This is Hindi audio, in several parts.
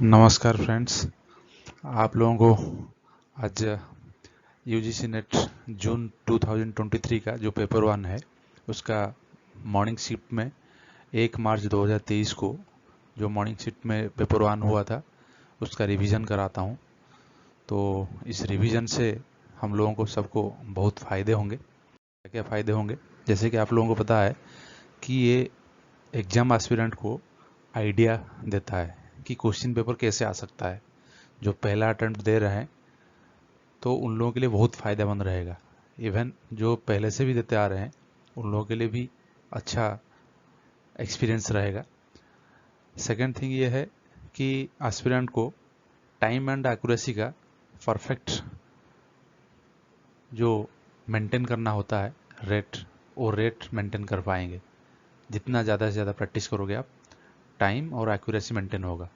नमस्कार फ्रेंड्स, आप लोगों को आज यूजीसी नेट जून 2023 का जो पेपर वन है उसका मॉर्निंग शिफ्ट में 1 मार्च 2023 को जो मॉर्निंग शिफ्ट में पेपर वन हुआ था उसका रिवीजन कराता हूं। तो इस रिवीजन से हम लोगों को सबको बहुत फ़ायदे होंगे। क्या फ़ायदे होंगे? जैसे कि आप लोगों को पता है कि ये एग्ज़ाम एस्पिरेंट को आइडिया देता है कि क्वेश्चन पेपर कैसे आ सकता है। जो पहला अटेम्प्ट दे रहे हैं तो उन लोगों के लिए बहुत फ़ायदेमंद रहेगा। इवन जो पहले से भी देते आ रहे हैं उन लोगों के लिए भी अच्छा एक्सपीरियंस रहेगा। सेकेंड थिंग ये है कि एस्पिरेंट को टाइम एंड एक्यूरेसी का परफेक्ट जो मेंटेन करना होता है वो रेट मेंटेन कर पाएंगे। जितना ज़्यादा से ज़्यादा प्रैक्टिस करोगे आप, टाइम और एक्यूरेसी मेंटेन होगा।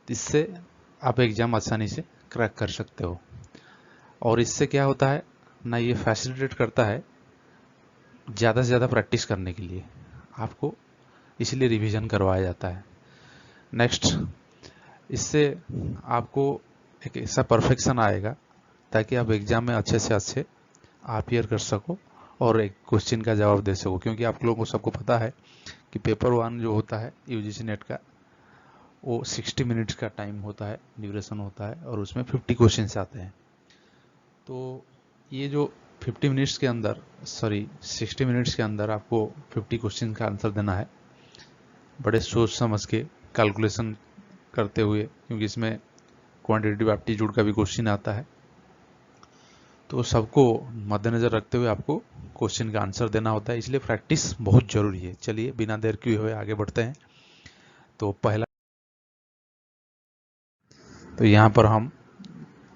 इससे आप एग्ज़ाम आसानी से क्रैक कर सकते हो। और इससे क्या होता है ना, ये फैसिलिटेट करता है ज़्यादा से ज़्यादा प्रैक्टिस करने के लिए आपको, इसलिए रिवीजन करवाया जाता है। नेक्स्ट, इससे आपको एक ऐसा परफेक्शन आएगा ताकि आप एग्ज़ाम में अच्छे से अच्छे अपीयर कर सको और एक क्वेश्चन का जवाब दे सको। क्योंकि आप लोगों को सबको पता है कि पेपर वन जो होता है यूजीसी नेट का, वो 60 मिनट्स का टाइम होता है, ड्यूरेशन होता है, और उसमें 50 क्वेश्चन आते हैं। तो ये जो 60 मिनट्स के अंदर आपको 50 क्वेश्चन का आंसर देना है, बड़े सोच समझ के कैलकुलेशन करते हुए, क्योंकि इसमें क्वांटिटेटिव एप्टीट्यूड का भी क्वेश्चन आता है। तो सबको मद्देनज़र रखते हुए आपको क्वेश्चन का आंसर देना होता है, इसलिए प्रैक्टिस बहुत ज़रूरी है। चलिए बिना देर किए हुए आगे बढ़ते हैं। तो पहला, तो यहाँ पर हम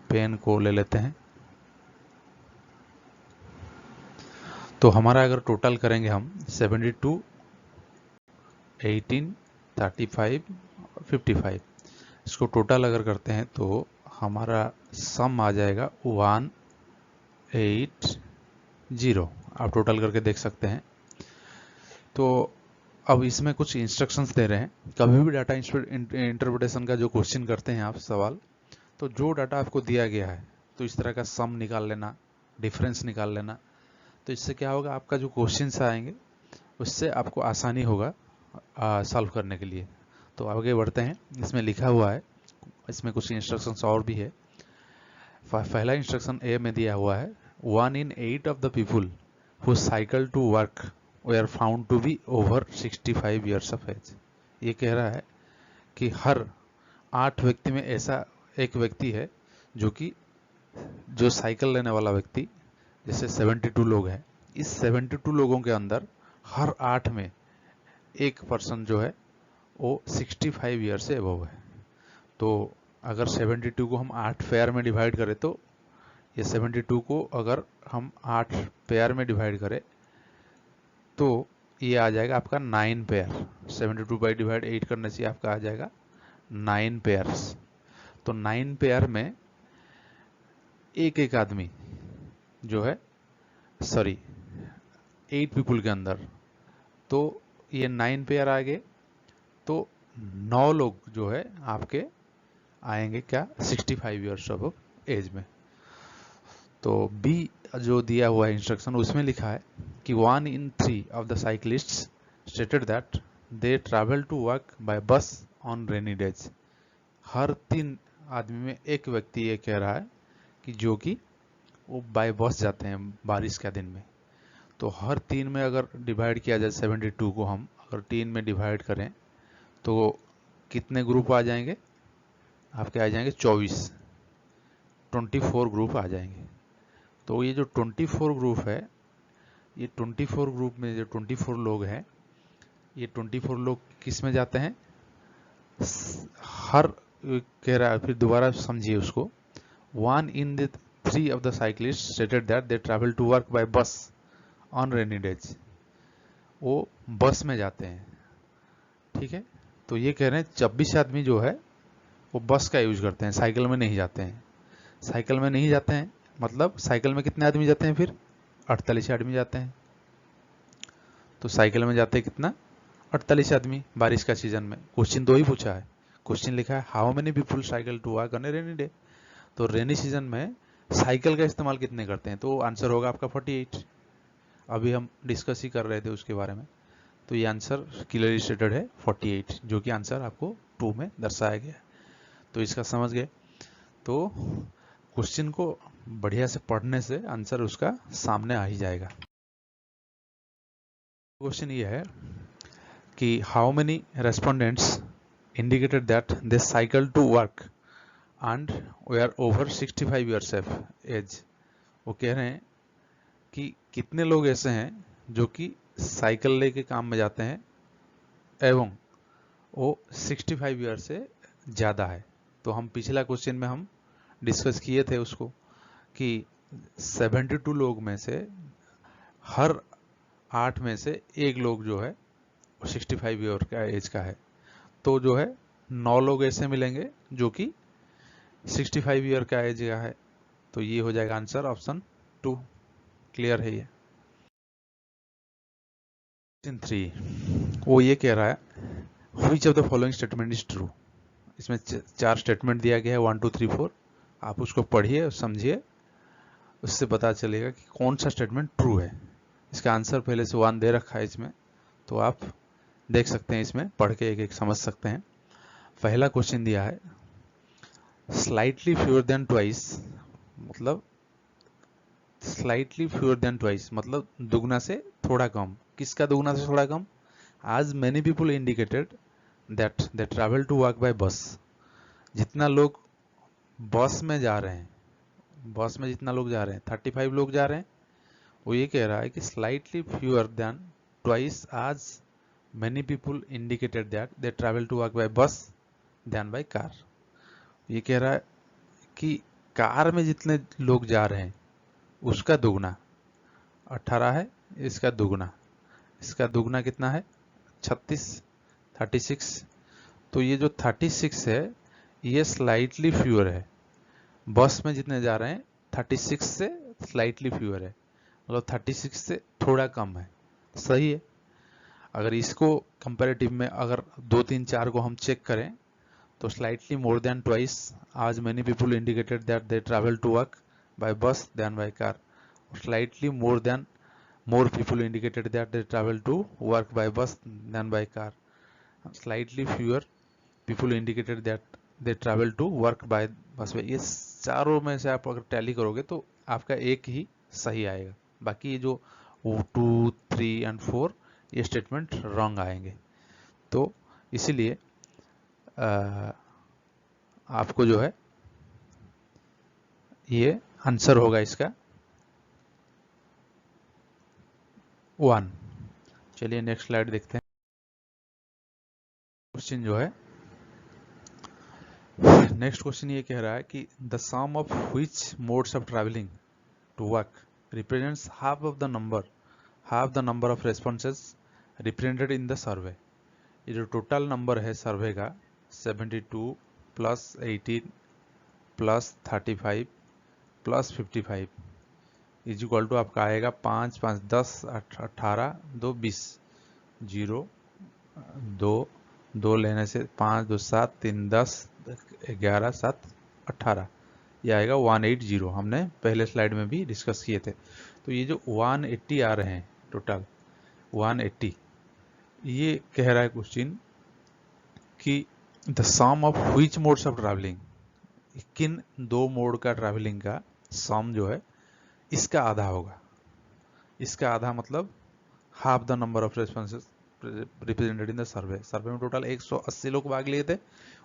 पेन को ले लेते हैं। तो हमारा अगर टोटल करेंगे हम 72, 18, 35 और 55, इसको टोटल अगर करते हैं तो हमारा सम आ जाएगा 180। आप टोटल करके देख सकते हैं। तो अब इसमें कुछ इंस्ट्रक्शंस दे रहे हैं। कभी भी डाटा इंटरप्रिटेशन का जो क्वेश्चन करते हैं आप सवाल, तो जो डाटा आपको दिया गया है तो इस तरह का सम निकाल लेना, डिफरेंस निकाल लेना। तो इससे क्या होगा, आपका जो क्वेश्चन आएंगे उससे आपको आसानी होगा सॉल्व करने के लिए। तो आगे बढ़ते हैं। इसमें लिखा हुआ है, इसमें कुछ इंस्ट्रक्शंस और भी है। पहला इंस्ट्रक्शन ए में दिया हुआ है, 1 in 8 of the people who cycle to work were found to be over 65 years of age। ये कह रहा है कि हर 8 व्यक्ति में ऐसा एक व्यक्ति है जो कि जो साइकिल लेने वाला व्यक्ति, जैसे 72 लोग हैं, इस 72 लोगों के अंदर हर 8 में एक पर्सन जो है वो 65 ईयर से अबव है। तो अगर 72 को हम 8 पेयर में डिवाइड करें, तो ये 72 को अगर हम 8 पेयर में डिवाइड करें तो ये आ जाएगा आपका 9 पेयर। 72 बाई डिवाइड 8 करने से आपका आ जाएगा 9 पेयर्स। तो 9 पेयर में एक एक आदमी जो है, 8 पीपुल के अंदर, तो ये 9 पेयर आ गए, तो 9 लोग जो है आपके आएंगे क्या, 65 ईयर्स ऑफ एज में। तो बी जो दिया हुआ है इंस्ट्रक्शन, उसमें लिखा है कि 1 in 3 of the cyclists stated that they travel to work by bus on rainy days. हर 3 आदमी में एक व्यक्ति ये कह रहा है कि जो कि वो बाय बस जाते हैं बारिश के दिन में। तो हर 3 में अगर डिवाइड किया जाए 72 को, हम अगर 3 में डिवाइड करें तो कितने ग्रुप आ जाएंगे आपके? आ जाएंगे 24 ग्रुप आ जाएंगे। तो ये जो 24 ग्रुप है, ये 24 ग्रुप में जो 24 लोग हैं, ये 24 लोग किस में जाते हैं? हर कह रहा है, फिर दोबारा समझिए उसको। 1 in the 3 of the cyclists stated that they travel to work by bus on rainy days। वो बस में जाते हैं, ठीक है। तो ये कह रहे हैं 26 आदमी जो है वो बस का यूज करते हैं, साइकिल में नहीं जाते हैं। साइकिल में नहीं जाते हैं मतलब साइकिल में कितने आदमी जाते हैं फिर? 48 आदमी जाते हैं। तो साइकिल में जाते हैं कितना? 48 आदमी बारिश का सीजन में। क्वेश्चन 2 ही पूछा है, क्वेश्चन लिखा है how many people cycle to work on a rainy day, तो रेनी सीजन में साइकिल का इस्तेमाल कितने करते हैं, तो आंसर होगा आपका 48। अभी हम डिस्कस ही कर रहे थे उसके बारे में, तो ये आंसर क्लियरली स्टेटेड है 48, जो कि आंसर आपको 2 में दर्शाया गया है। तो इसका समझ गए। तो क्वेश्चन को बढ़िया से पढ़ने से आंसर उसका सामने आ ही जाएगा। क्वेश्चन ये है कि how many respondents indicated that they cycle to work and वे are over 65 years of age. वो कह रहे हैं कि कितने लोग ऐसे हैं जो कि साइकिल लेके काम में जाते हैं एवं वो 65 ईयर से ज़्यादा है। तो हम पिछला क्वेश्चन में हम डिस्कस किए थे उसको कि 72 लोग में से हर 8 में से एक लोग जो है 65 ईयर का एज का है। तो जो है 9 लोग ऐसे मिलेंगे जो कि 65 ईयर का एज का है। तो ये हो जाएगा आंसर ऑप्शन 2। क्लियर है ये। क्वेश्चन 3 वो ये कह रहा है which of the following statement is true. इसमें 4 स्टेटमेंट दिया गया है 1 2 3 4। आप उसको पढ़िए और समझिए, उससे पता चलेगा कि कौन सा स्टेटमेंट ट्रू है। इसका आंसर पहले से 1 दे रखा है इसमें, तो आप देख सकते हैं, इसमें पढ़ के एक एक समझ सकते हैं। पहला क्वेश्चन दिया है स्लाइटली फ्यूअर देन ट्वाइस, मतलब स्लाइटली फ्यूअर देन ट्वाइस मतलब दुगना से थोड़ा कम। किसका दुगना से थोड़ा कम? As many people indicated that they travel to work by bus. जितना लोग बस में जा रहे हैं, बस में जितना लोग जा रहे हैं 35 लोग जा रहे हैं, वो ये कह रहा है कि slightly fewer than twice as many people indicated that they travel to work by bus than by car. ये कह रहा है कि कार में जितने लोग जा रहे हैं उसका दुगना 18 है, इसका दुगना कितना है 36। तो ये जो 36 है ये स्लाइटली फ्यूअर है। बस में जितने जा रहे हैं 36 से स्लाइटली फ्यूअर है, मतलब 36 से थोड़ा कम है। सही है। अगर इसको कंपैरेटिव में अगर 2 3 4 को हम चेक करें तो slightly more than twice as many people indicated that they travel to work by bus than by car. Slightly more people indicated that they travel to work by bus than by car. Slightly fewer people indicated that they travel to work by bus. ये चारों में से आप अगर टैली करोगे तो आपका एक ही सही आएगा, बाकी ये जो 2 3 एंड 4 ये स्टेटमेंट रॉन्ग आएंगे। तो इसीलिए आपको जो है ये आंसर होगा इसका 1। चलिए नेक्स्ट स्लाइड देखते हैं। क्वेश्चन जो है नेक्स्ट क्वेश्चन ये कह रहा है कि the sum of which modes of travelling to work represents half the number of responses represented in the survey. ये जो टोटल नंबर है सर्वे का 72 plus 18 plus 35 plus 55 is equal to आपका आएगा 5 5 10 18 2 20 0 2 2 लेने से 5 2 7 3 10 11 7 18 ये आएगा 180। हमने पहले स्लाइड में भी डिस्कस किए थे। तो ये जो 180 आ रहे हैं टोटल 180, ये कह रहा है क्वेश्चन कि the sum of which modes of travelling, किन 2 मोड का ट्रैवलिंग का सम जो है इसका आधा होगा। इसका आधा मतलब half the number of responses represented in the survey. Survey में टोटल 180 लोग भाग लिए थे,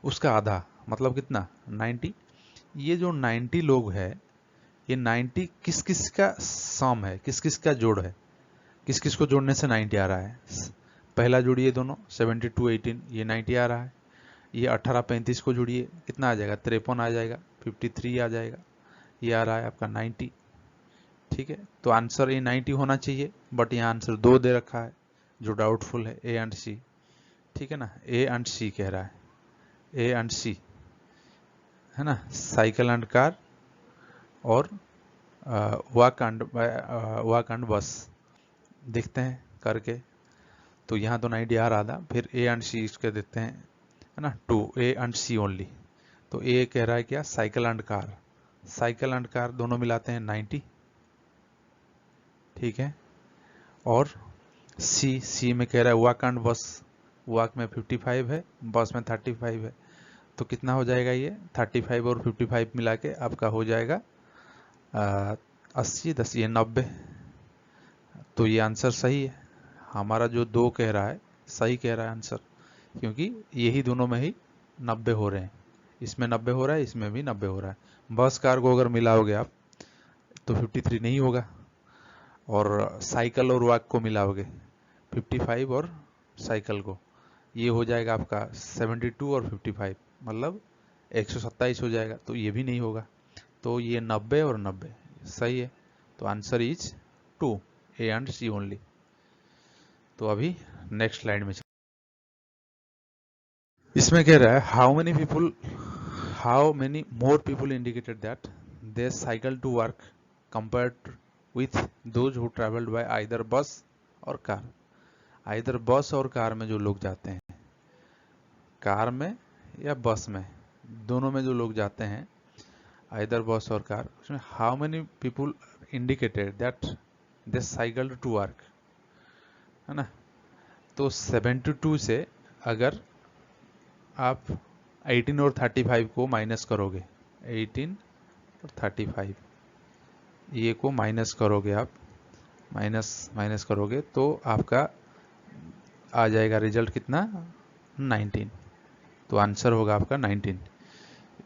उसका आधा मतलब कितना 90। ये जो 90 लोग है ये 90 किस किस का सम है, किस किस का जोड़ है, किस किस को जोड़ने से 90 आ रहा है। पहला जोड़िए दोनों 72 18 ये 90 आ रहा है। ये 18 35 को जोड़िए कितना आ जाएगा 53 आ जाएगा, 53 आ जाएगा, ये आ रहा है आपका 90। ठीक है, तो आंसर ये 90 होना चाहिए, बट यहाँ आंसर 2 दे रखा है जो डाउटफुल है, ए एंड सी। ठीक है ना, ए एंड सी कह रहा है, ए एंड सी है ना, साइकिल एंड कार और वॉक एंड बस। देखते हैं करके, तो यहाँ तो 90 आ रहा था, फिर ए एंड सी इसके देते हैं है ना, two A and C only. तो ए कह रहा है क्या, cycle and car, cycle and car दोनों मिलाते हैं 90, ठीक है। और सी में कह रहा है वॉक एंड बस, वॉक में 55 है, बस में 35 है। तो कितना हो जाएगा ये, 35 और 55 मिला के आपका हो जाएगा 80, 10 ये 90। तो ये आंसर सही है, हमारा जो दो कह रहा है सही कह रहा है आंसर, क्योंकि यही दोनों में ही 90 हो रहे हैं, इसमें 90 हो रहा है, इसमें भी 90 हो रहा है। बस कार को अगर मिलाओगे आप तो 53 नहीं होगा, और साइकिल और वॉक को मिलाओगे 55 और साइकिल को, ये हो जाएगा आपका 72 और 55, मतलब 127 हो जाएगा, तो ये भी नहीं होगा। तो ये 90 और 90 सही है, तो answer is 2 A and C only. तो अभी नेक्स्ट स्लाइड में इसमें कह रहा है how many more people indicated that they cycle to work compared with those who travelled by either bus और कार। आइदर बस और कार में जो लोग जाते हैं, कार में या बस में, दोनों में जो लोग जाते हैं, आइदर बस और कार, उसमें how many people indicated that they cycle to work, है ना। तो 72 से अगर आप 18 और 35 को माइनस करोगे, 18 और 35 ये को माइनस करोगे आप, माइनस करोगे तो आपका आ जाएगा रिजल्ट कितना, 19। तो आंसर होगा आपका 19।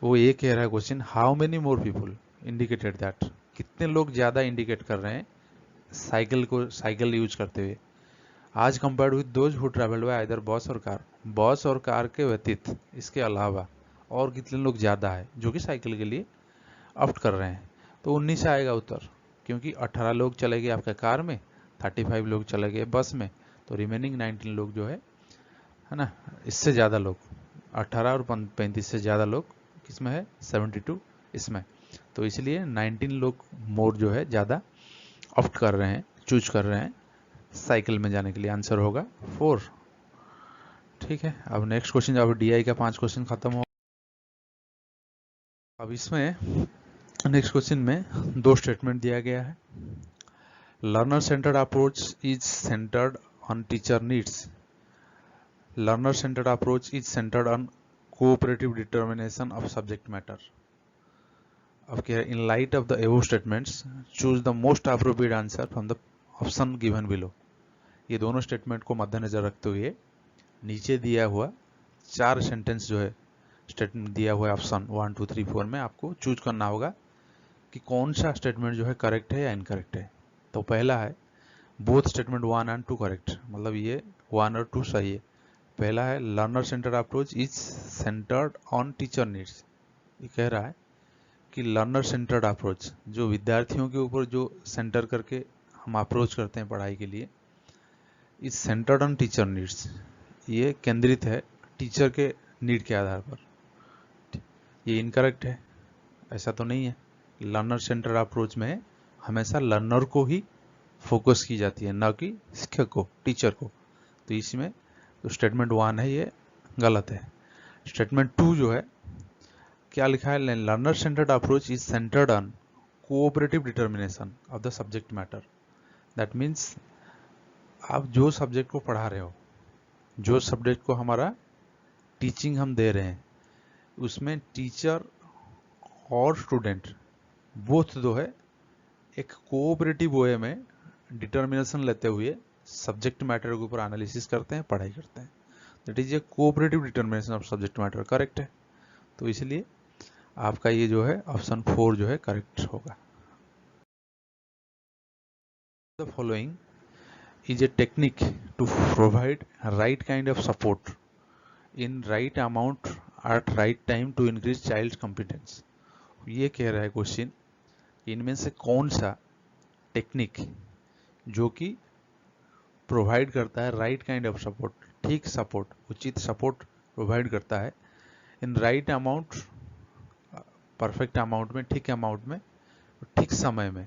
वो ये कह रहा है question, how many more people indicated that, कितने लोग ज़्यादा इंडिकेट कर रहे हैं साइकिल यूज करते हुए, आज compared with those who travelled bye either bus और कार, बस और कार के व्यतीत इसके अलावा और कितने लोग ज़्यादा है जो कि साइकिल के लिए ऑप्ट कर रहे हैं। तो 19 से आएगा उत्तर, क्योंकि 18 लोग चले गए आपके कार में, 35 लोग चले गए बस में, तो रिमेनिंग 19 लोग जो है ना, इससे ज़्यादा लोग 18 और 35 से ज़्यादा लोग किसमें है, 72 इसमें। तो इसलिए 19 लोग मोर जो है ज़्यादा ऑप्ट कर रहे हैं, चूज कर रहे हैं साइकिल में जाने के लिए। आंसर होगा 4, ठीक है। अब नेक्स्ट क्वेश्चन, अब डीआई का 5 क्वेश्चन खत्म हो। अब इसमें नेक्स्ट क्वेश्चन में 2 स्टेटमेंट दिया गया है। Learner centred approach is centred on teacher needs, learner centred approach is centred on cooperative determination of subject matter. अब क्या है, in light of the above statements choose the most appropriate answer from the option given below. ये दोनों स्टेटमेंट को मद्देनजर रखते हुए नीचे दिया हुआ 4 सेंटेंस जो है स्टेटमेंट दिया हुआ है ऑप्शन 1 2 3 4 में, आपको चूज करना होगा कि कौन सा स्टेटमेंट जो है करेक्ट है या इनकरेक्ट है। तो पहला है बोथ स्टेटमेंट 1 एंड 2 करेक्ट, मतलब ये 1 और 2 सही है। पहला है learner centred approach is centred on teacher needs, ये कह रहा है कि लर्नर सेंटर्ड अप्रोच जो विद्यार्थियों के ऊपर जो सेंटर करके हम अप्रोच करते हैं पढ़ाई के लिए, is centred on teacher needs, ये केंद्रित है टीचर के नीड के आधार पर। ये इनकरेक्ट है, ऐसा तो नहीं है। लर्नर सेंटर्ड अप्रोच में हमेशा लर्नर को ही फोकस की जाती है, ना कि शिक्षक को, टीचर को। तो इसमें जो स्टेटमेंट 1 है ये गलत है। स्टेटमेंट 2 जो है क्या लिखा है, learner centred approach is centred on cooperative determination of the subject matter. That means आप जो सब्जेक्ट को पढ़ा रहे हो, जो सब्जेक्ट को हमारा टीचिंग हम दे रहे हैं, उसमें टीचर और स्टूडेंट बोथ जो है एक कोऑपरेटिव वे में डिटर्मिनेशन लेते हुए सब्जेक्ट मैटर के ऊपर एनालिसिस करते हैं, पढ़ाई करते हैं। That is a cooperative determination of subject matter, correct है। तो इसलिए आपका ये जो है ऑप्शन 4 जो है करेक्ट होगा। The following is a technique to provide right kind of support in right amount at right time to increase child's competence। ये कह रहा है क्वेश्चन, इनमें से कौन सा टेक्निक जो कि प्रोवाइड करता है राइट काइंड ऑफ सपोर्ट, ठीक सपोर्ट, उचित सपोर्ट प्रोवाइड करता है in right amount, perfect amount में, ठीक अमाउंट में, ठीक समय में,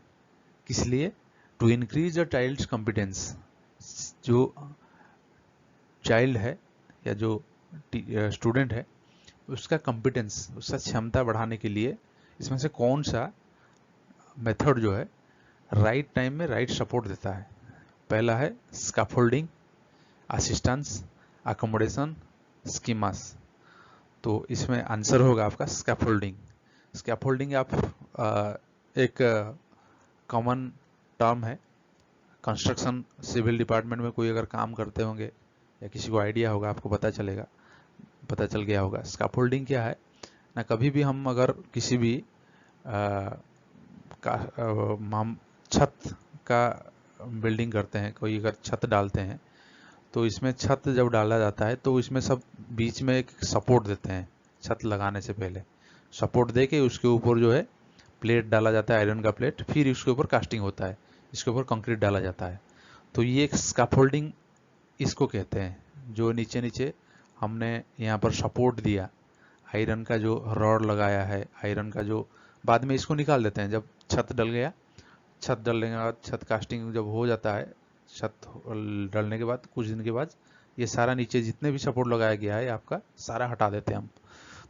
किस लिए, to increase the child's competence, जो चाइल्ड है या जो स्टूडेंट है उसका कॉम्पिटेंस, उसका क्षमता बढ़ाने के लिए इसमें से कौन सा मेथड जो है राइट टाइम में राइट सपोर्ट देता है। पहला है स्कैफोल्डिंग, असिस्टेंस, अकोमोडेशन, स्कीमास। तो इसमें आंसर होगा आपका स्कैफोल्डिंग। स्कैफोल्डिंग आप एक कॉमन टर्म है, कंस्ट्रक्शन सिविल डिपार्टमेंट में कोई अगर काम करते होंगे या किसी को आइडिया होगा, आपको पता चल गया होगा स्कैफोल्डिंग क्या है ना। कभी भी हम अगर किसी भी हम छत का बिल्डिंग करते हैं, कोई अगर छत डालते हैं तो इसमें छत जब डाला जाता है तो इसमें सब बीच में एक सपोर्ट देते हैं। छत लगाने से पहले सपोर्ट दे के उसके ऊपर जो है प्लेट डाला जाता है, आयरन का प्लेट, फिर उसके ऊपर कास्टिंग होता है, इसके ऊपर कंक्रीट डाला जाता है। तो ये एक स्कैफोल्डिंग इसको कहते हैं, जो नीचे नीचे हमने यहाँ पर सपोर्ट दिया, आयरन का जो रॉड लगाया है, आयरन का जो बाद में इसको निकाल देते हैं जब छत डल गया। छत डलने के बाद, छत कास्टिंग जब हो जाता है, छत डलने के बाद कुछ दिन के बाद ये सारा नीचे जितने भी सपोर्ट लगाया गया है आपका सारा हटा देते हैं हम।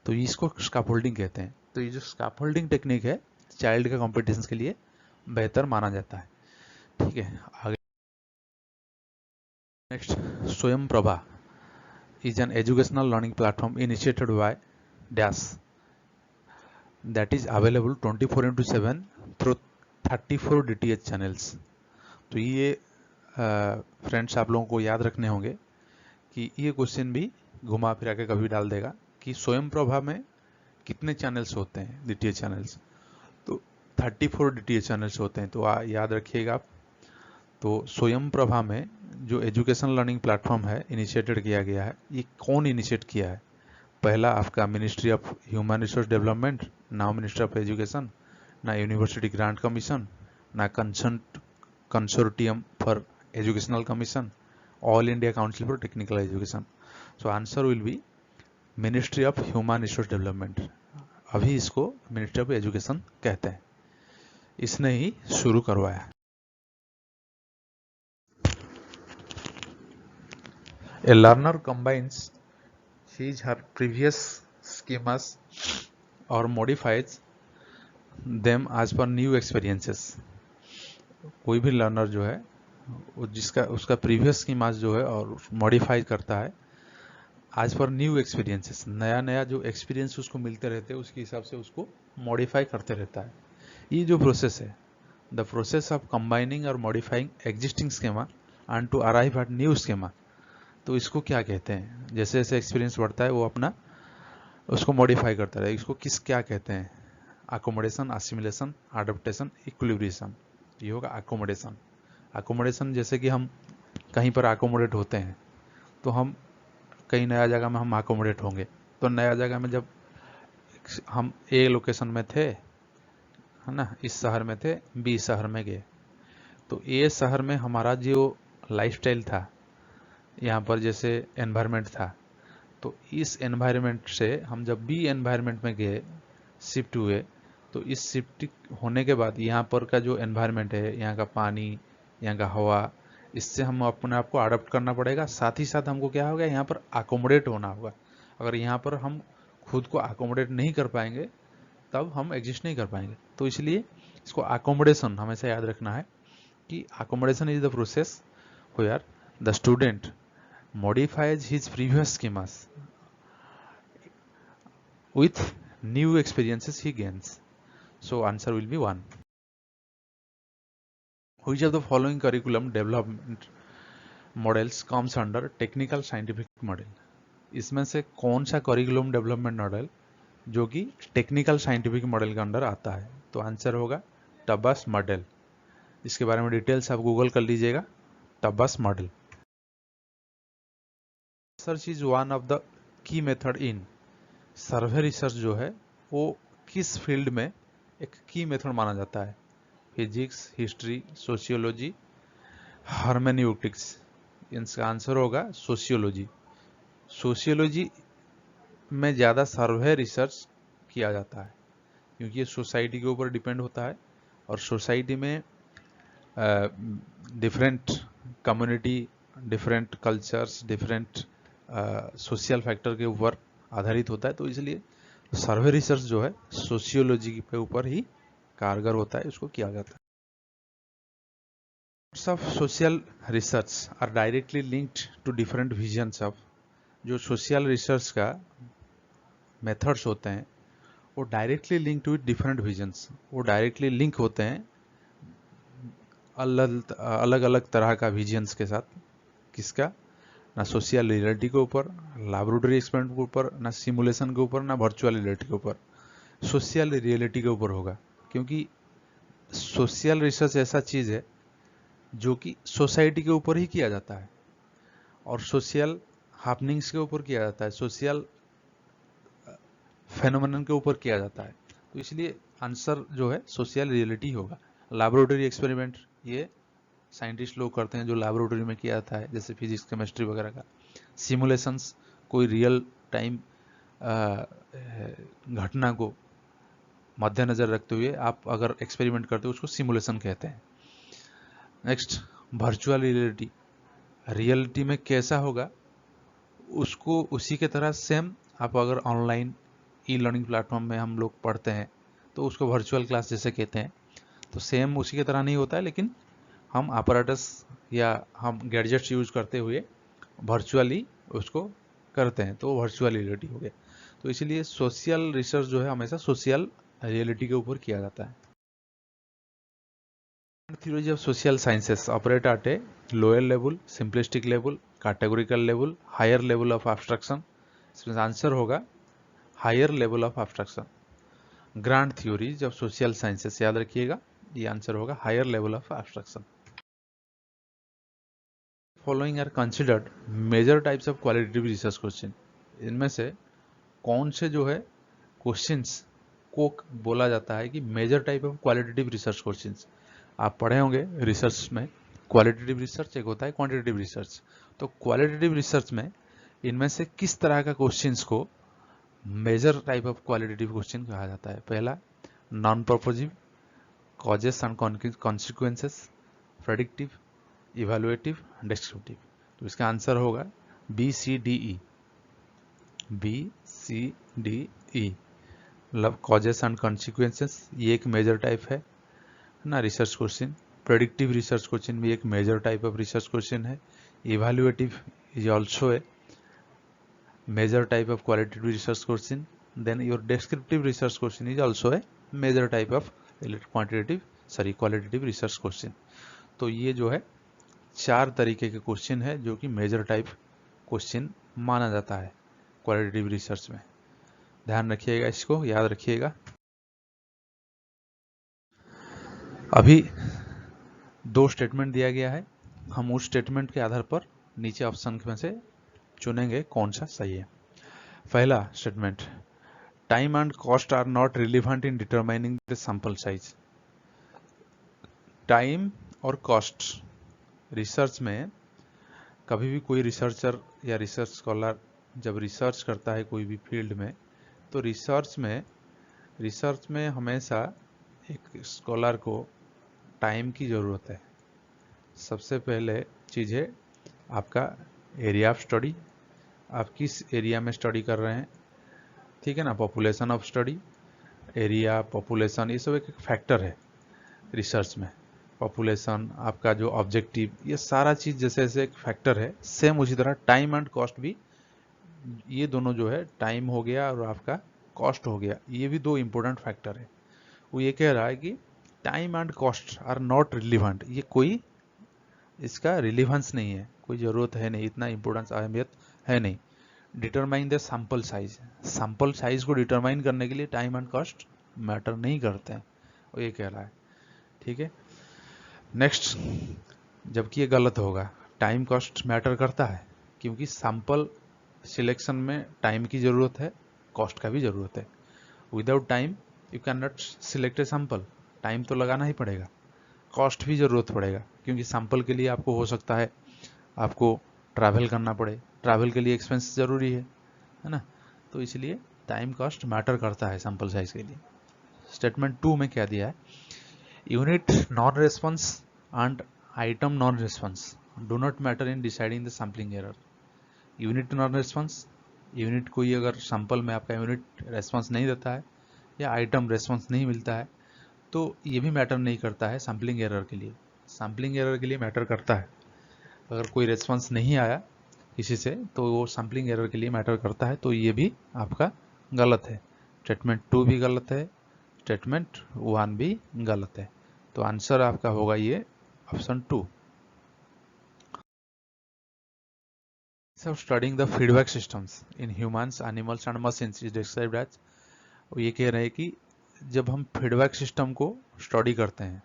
तो इसको स्कैफोल्डिंग कहते हैं। तो ये जो स्कैफोल्डिंग टेक्निक है चाइल्ड के कॉम्पिटिशन के लिए बेहतर माना जाता है। ठीक है, आगे नेक्स्ट, स्वयं Prabha is an educational learning platform initiated by dash that is available 24/7 through 34 DTH channels। तो ये फ्रेंड्स आप लोगों को याद रखने होंगे कि ये क्वेश्चन भी घुमा फिरा के कभी डाल देगा कि स्वयं प्रभा में कितने चैनल्स होते हैं, DTH चैनल्स। तो 34 DTH चैनल्स होते हैं, तो याद रखिएगा आप। तो स्वयं प्रभा में जो एजुकेशन लर्निंग प्लेटफॉर्म है इनिशिएटेड किया गया है, ये कौन इनिशिएट किया है? पहला आपका ministry of human resource development, ना मिनिस्ट्री ऑफ एजुकेशन, ना यूनिवर्सिटी ग्रांट कमीशन, ना consortium for educational commission, all India council for technical education. So answer will be ministry of human resource development. अभी इसको मिनिस्ट्री ऑफ एजुकेशन कहते हैं, इसने ही शुरू करवाया। A learner combines his/her previous schemas or modifies them as per new experiences। कोई भी लर्नर जो है जिसका उसका प्रीवियस स्कीमास जो है और मॉडिफाई करता है आज पर न्यू एक्सपीरियंसेस, नया नया जो एक्सपीरियंस उसको मिलते रहते हैं उसके हिसाब से उसको मॉडिफाई करते रहता है। ये जो प्रोसेस है, द प्रोसेस ऑफ कंबाइनिंग और modifying existing schema and to arrive at new schema, तो इसको क्या कहते हैं? जैसे जैसे एक्सपीरियंस बढ़ता है वो अपना उसको मॉडिफाई करता है। इसको क्या कहते हैं? Accommodation, assimilation, adaptation, equilibrium. ये होगा अकोमोडेशन। अकोमोडेशन जैसे कि हम कहीं पर अकोमोडेट होते हैं तो हम कहीं नया जगह में हम अकोमोडेट होंगे, तो नया जगह में जब हम ए लोकेशन में थे, है ना, इस शहर में थे, बी शहर में गए, तो ए शहर में हमारा जो लाइफस्टाइल था, यहाँ पर जैसे एनवायरनमेंट था, तो इस एनवायरनमेंट से हम जब बी एनवायरनमेंट में गए, शिफ्ट हुए, तो इस शिफ्ट होने के बाद यहाँ पर का जो एनवायरनमेंट है, यहाँ का पानी, यहाँ का हवा, इससे हम अपने आप को अडॉप्ट करना पड़ेगा। साथ ही साथ हमको क्या होगा, यहाँ पर अकोमोडेट होना होगा। अगर यहाँ पर हम खुद को अकोमोडेट नहीं कर पाएंगे तब हम एग्जिस्ट नहीं कर पाएंगे। तो इसलिए इसको अकोमोडेशन हमेशा याद रखना है कि accommodation is the process where the student modifies his previous schemas with new experiences he gains. So answer will be 1. Which of the following curriculum development models comes under technical scientific model? इसमें से कौन सा करिकुलम डेवलपमेंट मॉडल जो कि टेक्निकल साइंटिफिक मॉडल के अंडर आता है? तो आंसर होगा टबस मॉडल। इसके बारे में डिटेल्स आप गूगल कर लीजिएगा, टबस model. Research is one of the key method in, survey research जो है वो किस फील्ड में एक की मेथड माना जाता है? Physics, history, sociology, hermeneutics. इसका आंसर होगा सोशियोलॉजी। सोशियोलॉजी में ज़्यादा सर्वे रिसर्च किया जाता है क्योंकि ये सोसाइटी के ऊपर डिपेंड होता है और सोसाइटी में different community, different cultures, different social factor के ऊपर आधारित होता है, तो इसलिए सर्वे रिसर्च जो है सोशियोलॉजी के ऊपर ही कारगर होता है, उसको किया जाता है। Of social research are directly linked to different visions of, जो सोशल रिसर्च का मेथड्स होते हैं वो directly link to different visions, वो डायरेक्टली लिंक होते हैं अलग अलग तरह का विजन्स के साथ। किसका? ना सोशल रियलिटी के ऊपर, लैबोरेटरी एक्सपेरिमेंट के ऊपर, ना सिमुलेशन के ऊपर, ना वर्चुअल रियलिटी के ऊपर। सोशल रियलिटी के ऊपर होगा, क्योंकि सोशल रिसर्च ऐसा चीज है जो कि सोसाइटी के ऊपर ही किया जाता है और सोशल हैपनिंग्स के ऊपर किया जाता है, सोशल फेनोमेनन के ऊपर किया जाता है। तो इसलिए आंसर जो है सोशल रियलिटी होगा। लैबोरेटरी एक्सपेरिमेंट ये साइंटिस्ट लोग करते हैं जो लैबोरेटरी में किया जाता है, जैसे फिजिक्स केमिस्ट्री वगैरह का। सिमुलेशंस कोई रियल टाइम घटना को मद्देनजर रखते हुए आप अगर एक्सपेरिमेंट करते हो उसको सिमुलेशन कहते हैं। नेक्स्ट वर्चुअल रियलिटी, रियलिटी में कैसा होगा उसको उसी के तरह सेम आप अगर ऑनलाइन ई लर्निंग प्लेटफॉर्म में हम लोग पढ़ते हैं तो उसको वर्चुअल क्लास जैसे कहते हैं, तो सेम उसी की तरह नहीं होता है, लेकिन हम अपैरेटस या हम गैजेट्स यूज करते हुए वर्चुअली उसको करते हैं, तो वर्चुअल रियलिटी हो गया। तो इसीलिए सोशल रिसर्च जो है हमेशा सोशल रियलिटी के ऊपर किया जाता है। Theory of social sciences operate at a lower level, simplistic level, categorical level, higher level of abstraction. इसमें आंसर होगा higher level of abstraction. Grand theories of social sciences, याद रखिएगा, ये आंसर होगा higher level of abstraction. Following are considered major types of qualitative research question, इनमें से कौन से जो है क्वेश्चंस को बोला जाता है कि major type of qualitative research questions. आप पढ़े होंगे रिसर्च में क्वालिटेटिव रिसर्च एक होता है, क्वांटिटेटिव रिसर्च। तो क्वालिटेटिव रिसर्च में इनमें से किस तरह का क्वेश्चंस को major type of qualitative question कहा जाता है? पहला non propositive, causes and consequences, predictive, evaluative, descriptive. तो इसका आंसर होगा B C D E, B C D E, मतलब कॉजेस एंड कॉन्सिक्वेंसेस ये एक मेजर टाइप है ना research question. Predictive research question भी एक major type of research question है। Evaluative is also a major type of qualitative research question. Then your descriptive research question is also a major type of qualitative research question. तो ये जो है चार तरीके के क्वेश्चन है जो कि मेजर टाइप क्वेश्चन माना जाता है क्वालिटेटिव रिसर्च में। ध्यान रखिएगा, इसको याद रखिएगा। अभी दो स्टेटमेंट दिया गया है, हम उस स्टेटमेंट के आधार पर नीचे ऑप्शन में से चुनेंगे कौन सा सही है। पहला statement, time and cost are not relevant in determining the sample size. Time और कॉस्ट रिसर्च में कभी भी कोई रिसर्चर या रिसर्च स्कॉलर जब रिसर्च करता है कोई भी फील्ड में, तो रिसर्च में हमेशा एक स्कॉलर को टाइम की ज़रूरत है। सबसे पहले चीज़ है आपका एरिया ऑफ स्टडी, आप किस एरिया में स्टडी कर रहे हैं, ठीक है ना। Population of study, area, population, ये सब एक फैक्टर है रिसर्च में। पॉपुलेशन, आपका जो ऑब्जेक्टिव, ये सारा चीज़ जैसे जैसे एक फैक्टर है, सेम उसी तरह टाइम एंड कॉस्ट भी, ये दोनों जो है टाइम हो गया और आपका कॉस्ट हो गया, ये भी दो इंपॉर्टेंट फैक्टर है। वो ये कह रहा है कि time and cost are not relevant, ये कोई इसका रिलीवेंस नहीं है, कोई ज़रूरत है नहीं, इतना इंपॉर्टेंस अहमियत है नहीं। Determine the sample size, sample size को डिटरमाइन करने के लिए टाइम एंड कॉस्ट मैटर नहीं करते हैं, वो ये कह रहा है, ठीक है। नेक्स्ट, जबकि ये गलत होगा, टाइम कॉस्ट मैटर करता है, क्योंकि सैंपल सिलेक्शन में टाइम की ज़रूरत है, कॉस्ट का भी ज़रूरत है। Without time you can not select a sample, time तो लगाना ही पड़ेगा, कॉस्ट भी ज़रूरत पड़ेगा, क्योंकि सैंपल के लिए आपको हो सकता है आपको ट्रैवल करना पड़े, ट्रैवल के लिए एक्सपेंस ज़रूरी है ना। तो इसलिए टाइम कॉस्ट मैटर करता है सैंपल साइज के लिए। स्टेटमेंट 2 में क्या दिया है, unit non response and item non response do not matter in deciding the sampling error. Unit non response, unit कोई अगर सैंपल में आपका यूनिट रेस्पॉन्स नहीं देता है या आइटम रेस्पॉन्स नहीं मिलता है तो ये भी मैटर नहीं करता है सैम्पलिंग एरर के लिए। सैम्पलिंग एरर के लिए मैटर करता है, अगर कोई रेस्पॉन्स नहीं आया किसी से तो वो सैम्पलिंग एरर के लिए मैटर करता है, तो ये भी आपका गलत है। स्टेटमेंट 2 भी गलत है, स्टेटमेंट 1 भी गलत है। तो आंसर आपका होगा ये option 2। So studying the feedback systems in humans, animals and machines is described as, ये कह रहे हैं कि जब हम फीडबैक सिस्टम को स्टडी करते हैं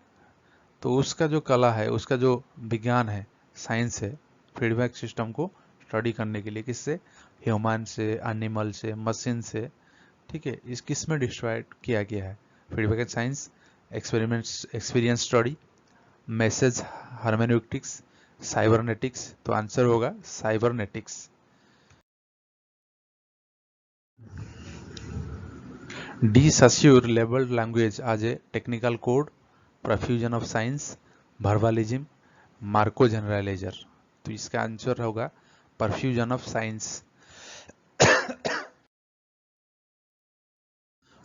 तो उसका जो कला है, उसका जो विज्ञान है, साइंस है, फीडबैक सिस्टम को स्टडी करने के लिए किससे, ह्यूमन से, एनिमल से, मशीन से, ठीक है। इस किस में डिस्क्राइब किया गया है, feedback and science, experiments, experience study, message hermeneutics, cybernetics. तो आंसर होगा cybernetics. De Saussure labeled language as a technical code, profusion of science, verbalism, Marco generalizer। तो इसका आंसर होगा perfusion of science.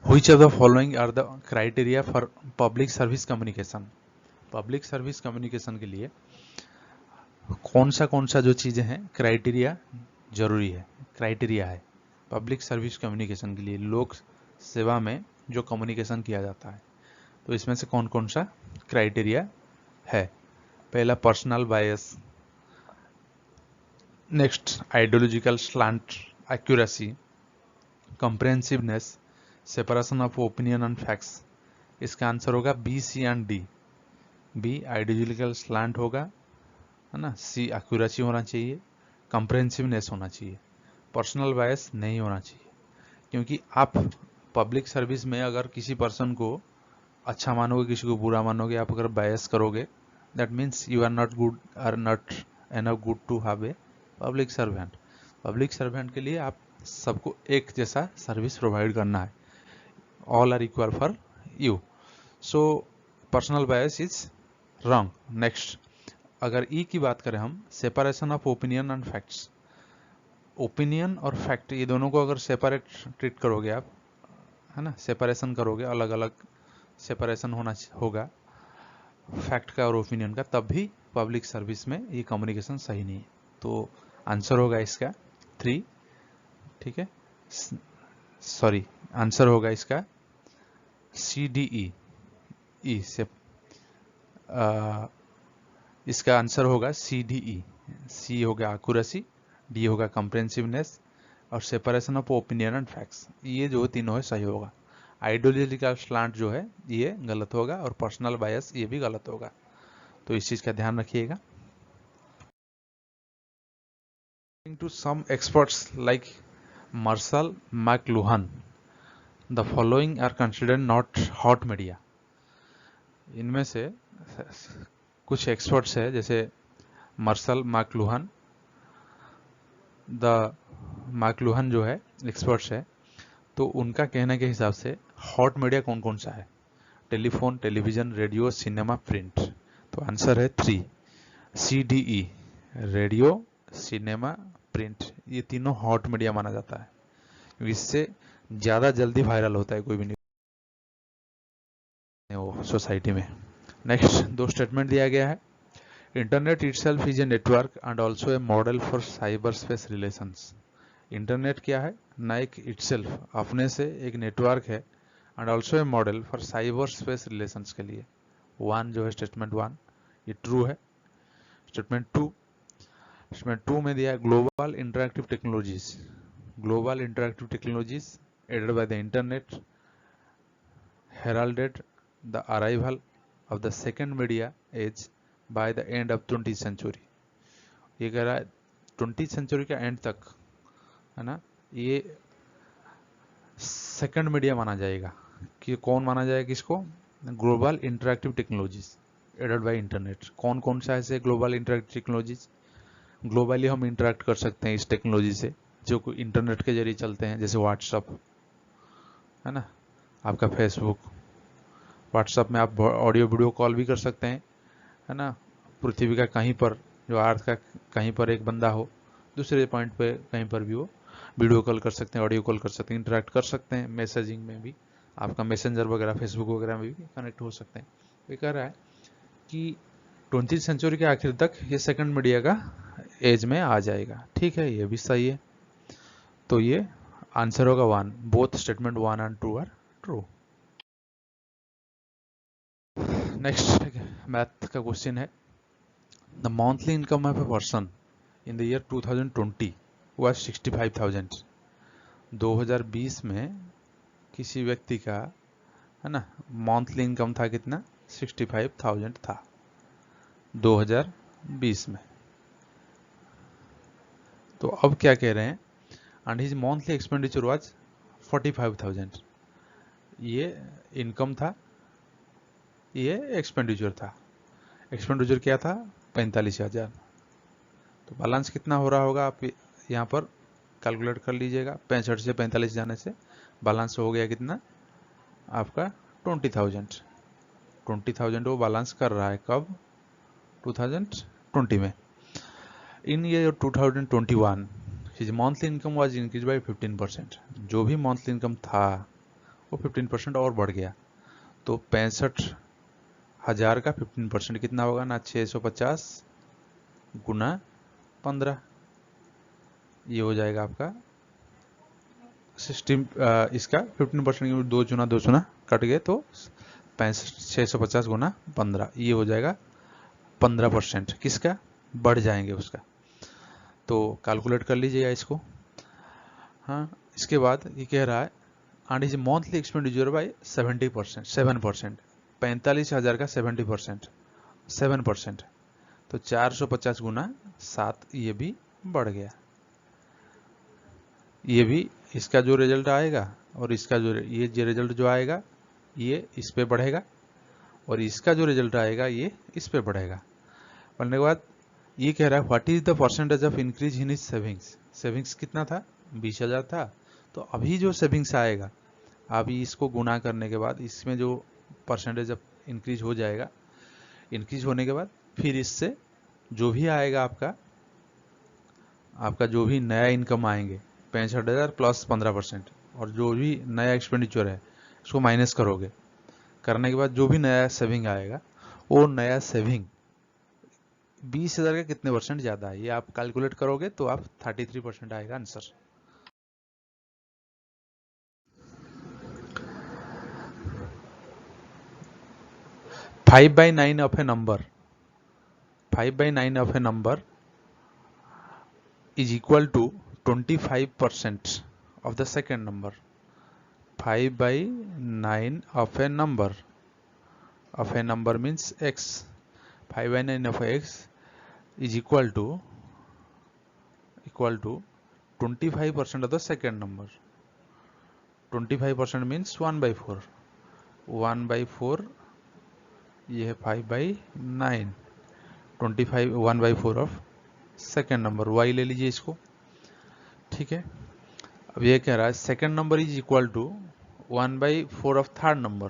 Which of the following are the criteria for public service communication? Public service communication के लिए कौन सा जो चीजें हैं क्राइटेरिया जरूरी है, क्राइटेरिया है पब्लिक सर्विस कम्युनिकेशन के लिए, लोक सेवा में जो कम्युनिकेशन किया जाता है। तो इसमें से कौन कौन सा क्राइटेरिया है। पहला personal bias, next ideological slant, accuracy, comprehensiveness, separation of opinion and facts. इसका आंसर होगा B, C and D. B ideological slant होगा, है ना, सी एक्यूरेसी होना चाहिए, कॉम्प्रिहेंसिवनेस होना चाहिए, पर्सनल बायस नहीं होना चाहिए। क्योंकि आप पब्लिक सर्विस में अगर किसी पर्सन को अच्छा मानोगे, किसी को बुरा मानोगे, आप अगर बायस करोगे, that means you are not good, are not enough good to have a public servant. Public servant के लिए आप सबको एक जैसा सर्विस प्रोवाइड करना है, all are equal for you. So personal bias is wrong. Next, अगर ई की बात करें हम, separation of opinion and facts, opinion और फैक्ट ये दोनों को अगर सेपरेट ट्रीट करोगे आप, है ना, सेपरेशन करोगे, अलग अलग सेपरेशन होगा फैक्ट का और ओपिनियन का, तब भी पब्लिक सर्विस में ये कम्युनिकेशन सही नहीं है। तो आंसर होगा इसका 3, ठीक है, सॉरी आंसर होगा इसका सी, डी, ई से, इसका आंसर होगा सी, डी, ई। सी होगा एक्यूरेसी, डी होगा कॉम्प्रिहेंसिवनेस और separation of opinion and facts. ये जो तीनों है सही होगा। आइडियोलॉजिकल स्लांट जो है ये गलत होगा और पर्सनल बायस ये भी गलत होगा। तो इस चीज का ध्यान रखिएगा। To some experts like Marshall McLuhan, the following are considered not hot media। इनमें से कुछ एक्सपर्ट्स है जैसे मार्शल मैकलुहान, द मैकलुहान जो है एक्सपर्ट्स है, तो उनका कहने के हिसाब से हॉट मीडिया कौन कौन सा है, telephone, television, radio, cinema, print. तो आंसर है 3, सी, डी, ई। रेडियो, सिनेमा, प्रिंट, ये तीनों हॉट मीडिया माना जाता है, क्योंकि इससे ज्यादा जल्दी वायरल होता है कोई भी वो सोसाइटी में। नेक्स्ट, 2 स्टेटमेंट दिया गया है। Internet itself is a network and also a model for cyber space relations. Internet क्या है, ना एक इटसेल्फ अपने से एक नेटवर्क है, and also a model for cyber space relations के लिए। 1 जो है स्टेटमेंट 1 ये ट्रू है। स्टेटमेंट 2 में दिया है global interactive technologies, global interactive technologies aided by the internet heralded the arrival of the second media age by the end of 20th century। ये कह रहा है 20th सेंचुरी का एंड तक, है ना, ये सेकंड मीडिया माना जाएगा। कि कौन माना जाएगा किसको, global interactive technologies aided by internet. कौन कौन सा ऐसे ग्लोबल इंटरैक्टिव टेक्नोलॉजीज, ग्लोबली हम इंटरैक्ट कर सकते हैं इस टेक्नोलॉजी से जो इंटरनेट के जरिए चलते हैं, जैसे व्हाट्सअप, है ना, आपका फेसबुक, व्हाट्सअप में आप ऑडियो वीडियो कॉल भी कर सकते हैं, है ना, पृथ्वी का कहीं पर, जो अर्थ का कहीं पर एक बंदा हो दूसरे पॉइंट पे कहीं पर भी वो वीडियो कॉल कर सकते हैं, ऑडियो कॉल कर सकते हैं, इंटरेक्ट कर सकते हैं, मैसेजिंग में भी आपका मैसेंजर वगैरह फेसबुक वगैरह में भी कनेक्ट हो सकते हैं। ये कह रहा है कि 20वीं सेंचुरी के आखिर तक ये सेकंड मीडिया का एज में आ जाएगा। ठीक है, ये भी सही है। तो ये आंसर होगा 1, both statement 1 and 2 are true. Next math का क्वेश्चन है, the monthly income of a person in the year 2020 was 65,000। 2020 में किसी व्यक्ति का, है ना, मंथली इनकम था कितना, 65,000 था 2020 में। तो अब क्या कह रहे हैं, and his monthly expenditure was 45,000। ये इनकम था, ये एक्सपेंडिचर था। एक्सपेंडिचर क्या था, 45,000। तो बैलेंस कितना हो रहा होगा, आप यहाँ पर कैलकुलेट कर लीजिएगा। 65 से 45 जाने से बैलेंस हो गया कितना आपका 20,000। 20,000 वो बैलेंस कर रहा है कब, 2020 में। In year 2021 his monthly income was increase by 15%। जो भी मंथली इनकम था वो 15% और बढ़ गया। तो 65,000 का 15% कितना होगा ना, 650 गुना 15, ये हो जाएगा आपका 60। इसका 15% 2 चुना 2 चुना कट गए तो 650 गुना 15, ये हो जाएगा 15%। किसका, बढ़ जाएंगे उसका। तो कैलकुलेट कर लीजिएगा इसको। हाँ, इसके बाद ये कह रहा है and is monthly expenditure by 70%, 7%। 45,000 का 70%, 7%। तो 450 गुना 7, ये भी बढ़ गया। ये भी इसका जो रिजल्ट आएगा और इसका जो ये रिजल्ट जो आएगा ये इस पे बढ़ेगा, और इसका जो रिजल्ट आएगा ये इस पे बढ़ेगा। बढ़ने के बाद ये कह रहा है what is the percentage of increase in his savings. Savings कितना था, 20,000 था। तो अभी जो सेविंग्स आएगा, अभी इसको गुना करने के बाद इसमें जो परसेंटेज ऑफ इंक्रीज हो जाएगा, इंक्रीज होने के बाद फिर इससे जो भी आएगा आपका जो भी नया इनकम आएंगे 65,000 प्लस 15%, और जो भी नया एक्सपेंडिचर है उसको माइनस करोगे। करने के बाद जो भी नया सेविंग आएगा, वो नया सेविंग 20,000 का कितने परसेंट ज्यादा है, ये आप कैलकुलेट करोगे तो आप 33% आएगा answer. Five by nine of A number, 5/9 of a number is equal to 25% of the second number. 5/9 of a number means x. 5/9 of x is equal to 25% of the second number. 25% means 1/4. 1/4 ये है 5/9। 25 1/4 ऑफ सेकेंड नंबर, y ले लीजिए इसको। ठीक है, अब ये कह रहा है second number is equal to 1/4 of third number.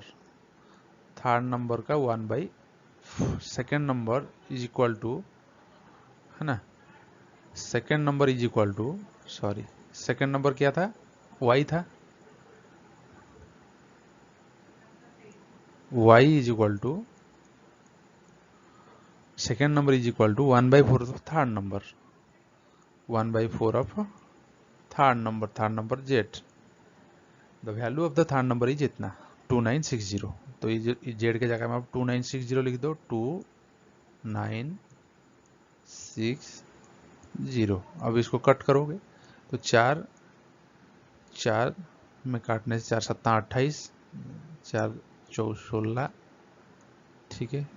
Third number का 1/, second number is equal to, है ना, second number is equal to, sorry second number क्या था, y था। y is equal to, second number is equal to 1/4 of third number. 1/4 of third number z। The value of the third number is इतना 2960। तो जेड के जगह में आप 2960 लिख दो, 2960। अब इसको कट करोगे तो 4 में काटने से 4 7 28, 4 4 16, ठीक है।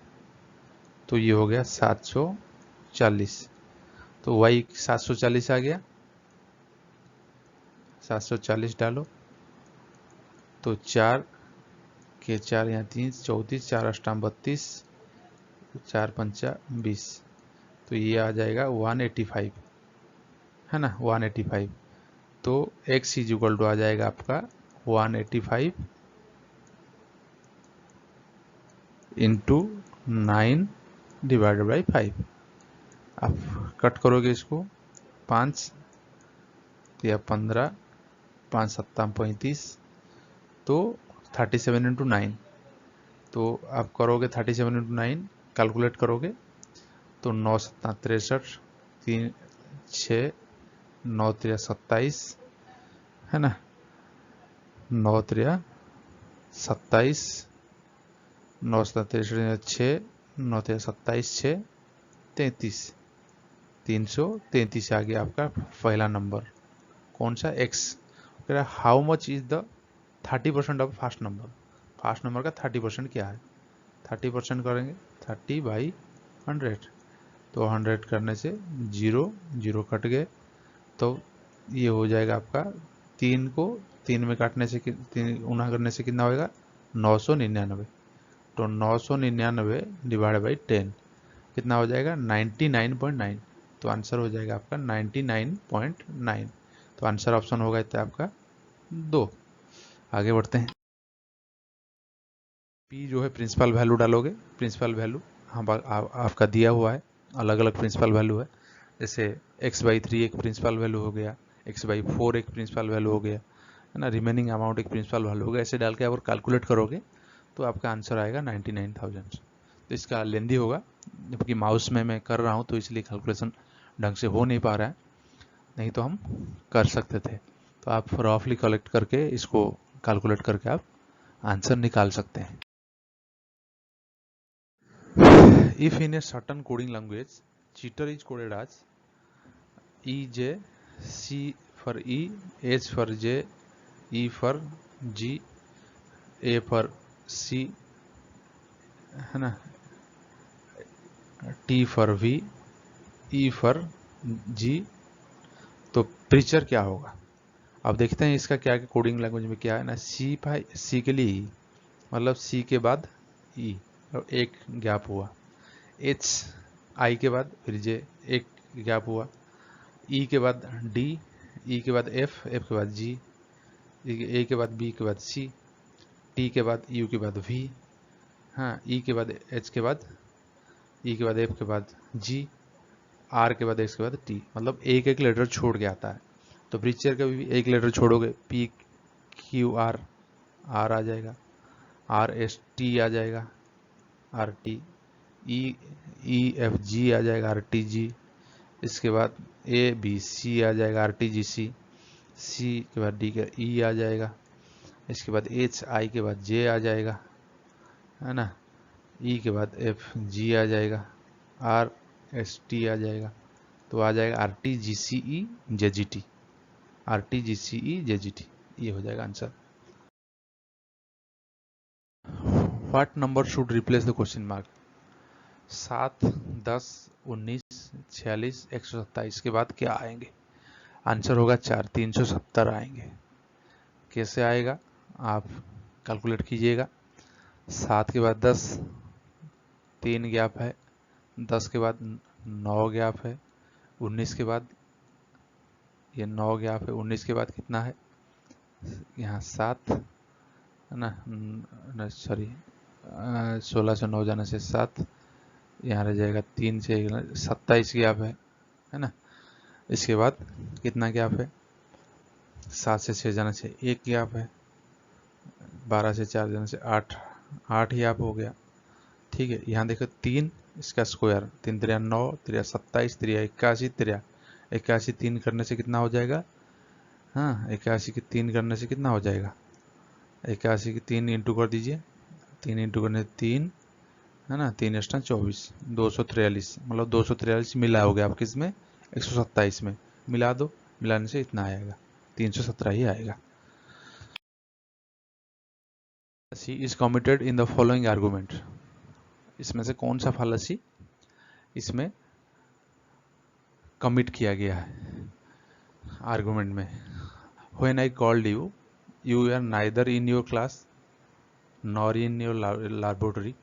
तो ये हो गया 740। तो y 740 आ गया, 740 डालो तो 4 के 4 यहाँ 3 34, 4 अष्टाम 32, 4 पंचा 20। तो ये आ जाएगा 185, है ना, 185। तो x इज इक्वल टू आ जाएगा आपका 185 इंटू 9 डिवाइडेड बाई 5। आप कट करोगे इसको 5 या 15, 5 सत्ता 35, तो 37 इंटू 9, तो आप करोगे 37 इंटू 9 कैलकुलेट करोगे तो 9 सत्ता 63, 3 6, 9 3 27 है ना, 9 3 27, 9 सत्ता 63 6, 9 3 27 6 33, 333 आ गया आपका पहला नंबर। कौन सा? x। How much is the 30% of fast number, fast number का 30% क्या है? 30% करेंगे 30/100, तो 100 करने से 0 0 कट गए, तो ये हो जाएगा आपका 3 को 3 में काटने से 3 गुना करने से कितना होएगा? 999। तो 999 डिवाइड बाई 10 कितना हो जाएगा? 99.9। तो आंसर हो जाएगा आपका 99.9। तो आंसर ऑप्शन होगा इतना आपका 2। आगे बढ़ते हैं। P जो है प्रिंसिपल वैल्यू डालोगे। प्रिंसिपल वैल्यू हम आपका दिया हुआ है, अलग अलग प्रिंसिपल वैल्यू है। जैसे x/3 एक प्रिंसिपल वैल्यू हो गया, x/4 एक प्रिंसिपल वैल्यू हो गया, है ना, रिमेनिंग अमाउंट एक प्रिंसिपल वैल्यू हो गया। ऐसे डाल के अगर कैलकुलेट करोगे तो आपका आंसर आएगा 99,000। तो इसका लेंदी होगा, जबकि माउस में मैं कर रहा हूँ तो इसलिए कैलकुलेशन ढंग से हो नहीं पा रहा है, नहीं तो हम कर सकते थे। तो आप रफली कलेक्ट करके इसको कैलकुलेट करके आप आंसर निकाल सकते हैं। If in a certain coding language, cheater is coded as EJ, C for E, H for J, E for G, A for C, है ना, T for V, E for G, तो प्रीचर क्या होगा? अब देखते हैं इसका क्या कोडिंग लैंग्वेज में क्या है ना। C के लिए E, मतलब C के बाद E और एक गैप हुआ, H I के बाद फिर J एक गैप हुआ, E के बाद D, E के बाद F, F के बाद G, A के बाद B के बाद C, T के बाद U के बाद V, हाँ, E के बाद H के बाद, E के बाद F के बाद G, R के बाद X के बाद T, मतलब एक एक लेटर छोड़ के आता है। तो प्रीचर का भी एक लेटर छोड़ोगे, P Q R, R आ जाएगा, R S T आ जाएगा, R T, E F G आ जाएगा, R T G, इसके बाद A B C आ जाएगा, R T G C, C के बाद D का E आ जाएगा, इसके बाद H I के बाद J आ जाएगा, है ना, E के बाद F G आ जाएगा, R S T आ जाएगा, तो आ जाएगा R T G C E J G T, R T G C E J G T, ये हो जाएगा answer. What number should replace the question mark? 7, 10, 19, 46, 127 के बाद क्या आएंगे? आंसर होगा 4, 370 आएंगे। कैसे आएगा आप कैलकुलेट कीजिएगा। 7 के बाद 10, 3 गैप है, 10 के बाद 9 गैप है, 19 के बाद ये 9 गैप है, 19 के बाद कितना है यहाँ 7, है ना, सॉरी 16 से 9 जाने से 7, यहाँ रह जाएगा 3 से 27 गैप है ना। इसके बाद कितना गैप है? 7 से 6 जाने से 1 गैप है, 12 से 4 जाने से 8 गैप हो गया। ठीक है, यहाँ देखो 3, इसका स्क्वायर 3 3 9, 3 27, 3 81, 3 81, 3 करने से कितना हो जाएगा? हाँ, 81 की 3 करने से कितना हो जाएगा? 81 की 3 इंटू कर दीजिए, 3 इंटू करने से 3, है ना, 3 एक्स्ट्रा 24, 243, मतलब 243 मिला हो गया आपके इसमें 127 में, मिला दो, मिलाने से इतना आएगा, 317 ही आएगा। C is committed in the following argument, इसमें से कौन सा फालसी इसमें कमिट किया गया है आर्गुमेंट में? When I called you, you were neither in your class nor in your laboratory.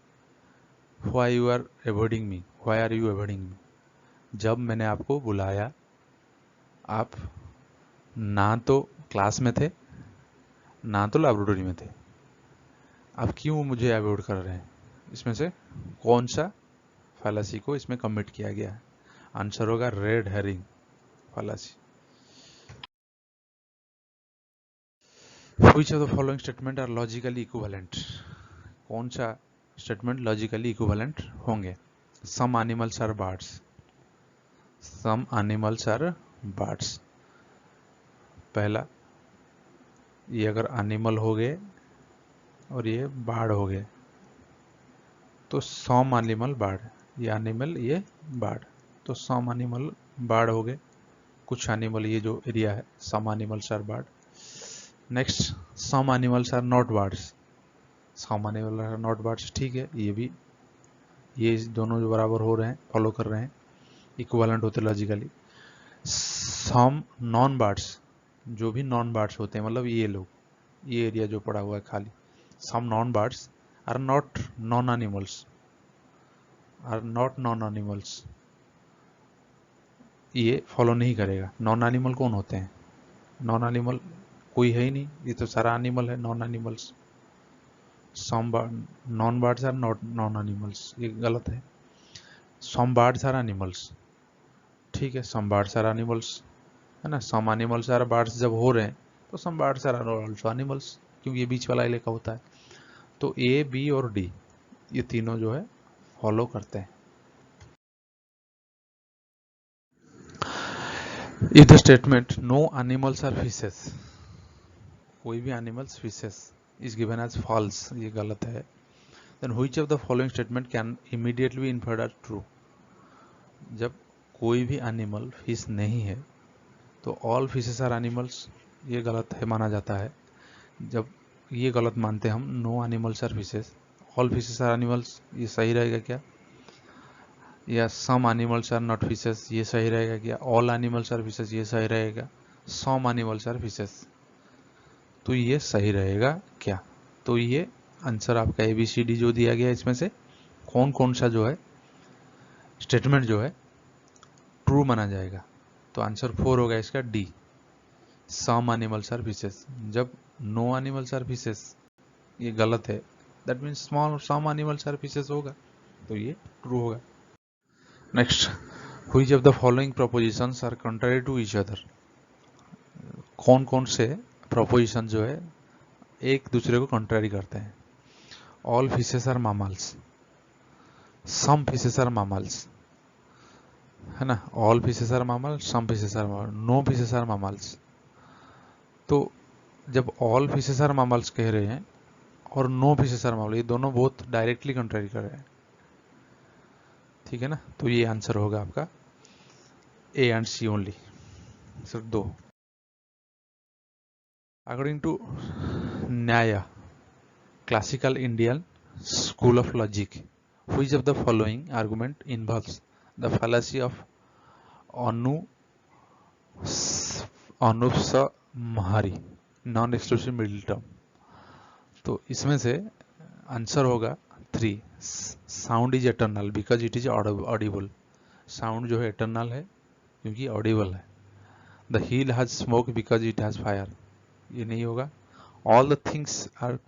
Why you are avoiding me? Why are you avoiding me? जब मैंने आपको बुलाया, आप ना तो क्लास में थे ना तो लैबोरेटरी में थे, आप क्यों मुझे अवॉइड कर रहे हैं? इसमें से कौन सा फैलासी को इसमें कमिट किया गया है? आंसर होगा red herring. fallacy. Which of the following statement are logically equivalent? कौन सा स्टेटमेंट लॉजिकली इक्विवेलेंट होंगे? Some animals are birds. Some animals are birds. पहला, ये अगर एनिमल हो गए और ये बर्ड हो गए तो some animal bird, ये एनिमल ये बर्ड, तो some animal बर्ड हो गए, कुछ एनिमल ये जो एरिया है some animals are bird. Next, some animals are not birds. some animals are not birds, ठीक है, ये भी, ये दोनों जो बराबर हो रहे हैं, फॉलो कर रहे हैं, इक्विवेलेंट होते लॉजिकली. some नॉन बर्ड्स, जो भी नॉन बर्ड्स होते हैं, मतलब ये लोग, ये एरिया जो पड़ा हुआ है खाली, some non birds are not non animals, are not non animals, ये फॉलो नहीं करेगा. नॉन एनिमल कौन होते हैं? नॉन एनिमल कोई है ही नहीं, ये तो सारा एनिमल है non animals. some non birds are not non animals, ये गलत है. some birds are animals, ठीक है, some birds are animals है ना. some animals are birds जब हो रहे हैं तो some birds are also animals, क्योंकि ये बीच वाला इलाका होता है. तो ए, बी और डी ये तीनों जो है फॉलो करते हैं. If the statement no animals are fishes, कोई भी animals fishes is given as false, ये गलत है. Then which of the following statement can immediately be inferred as true? जब कोई भी एनिमल फिश नहीं है तो ऑल फिशेस आर एनिमल्स, ये गलत है माना जाता है. जब ये गलत मानते हम, no animals are fishes, all fishes are animals, ये सही रहेगा क्या? या some animals are not fishes, ये सही रहेगा क्या? ऑल एनिमल्स आर फिशेस, ये सही रहेगा. सम एनिमल्स आर फिशेस, तो ये सही रहेगा क्या? तो ये आंसर आपका ABCD जो दिया गया इसमें से कौन कौन सा जो है स्टेटमेंट जो है ट्रू माना जाएगा? तो आंसर 4 होगा इसका D, some animals are fishes. जब नो एनिमल्स आर फिशेस ये गलत है, that means small some animals are fishes होगा, तो ये ट्रू होगा. Next, which of the following propositions are contrary to each other? कौन कौन से प्रोपोजिशन जो है एक दूसरे को कंट्रारी करते हैं? All fishes are mammals, some fishes are mammals, है ना. All fishes are mammals, some fishes are mammals, no fishes are mammals. तो जब ऑल फिशेस आर मैमल्स कह रहे हैं और नो फिशेस आर मैमल्स, ये दोनों बहुत डायरेक्टली कंट्रारी कर रहे हैं, ठीक है ना. तो ये आंसर होगा आपका ए एंड सी ओनली, सिर्फ 2. According to Nyaya, classical Indian school of logic, which of the following argument involves the fallacy of अनुपसंहारी नॉन एक्सक्लूसिव मिडिल टर्म? तो इसमें से आंसर होगा 3. Sound is eternal because it is audible, sound जो है एटर्नल है क्योंकि ऑडिबल है. The hill has smoke because it has fire, ये नहीं होगा. All the things are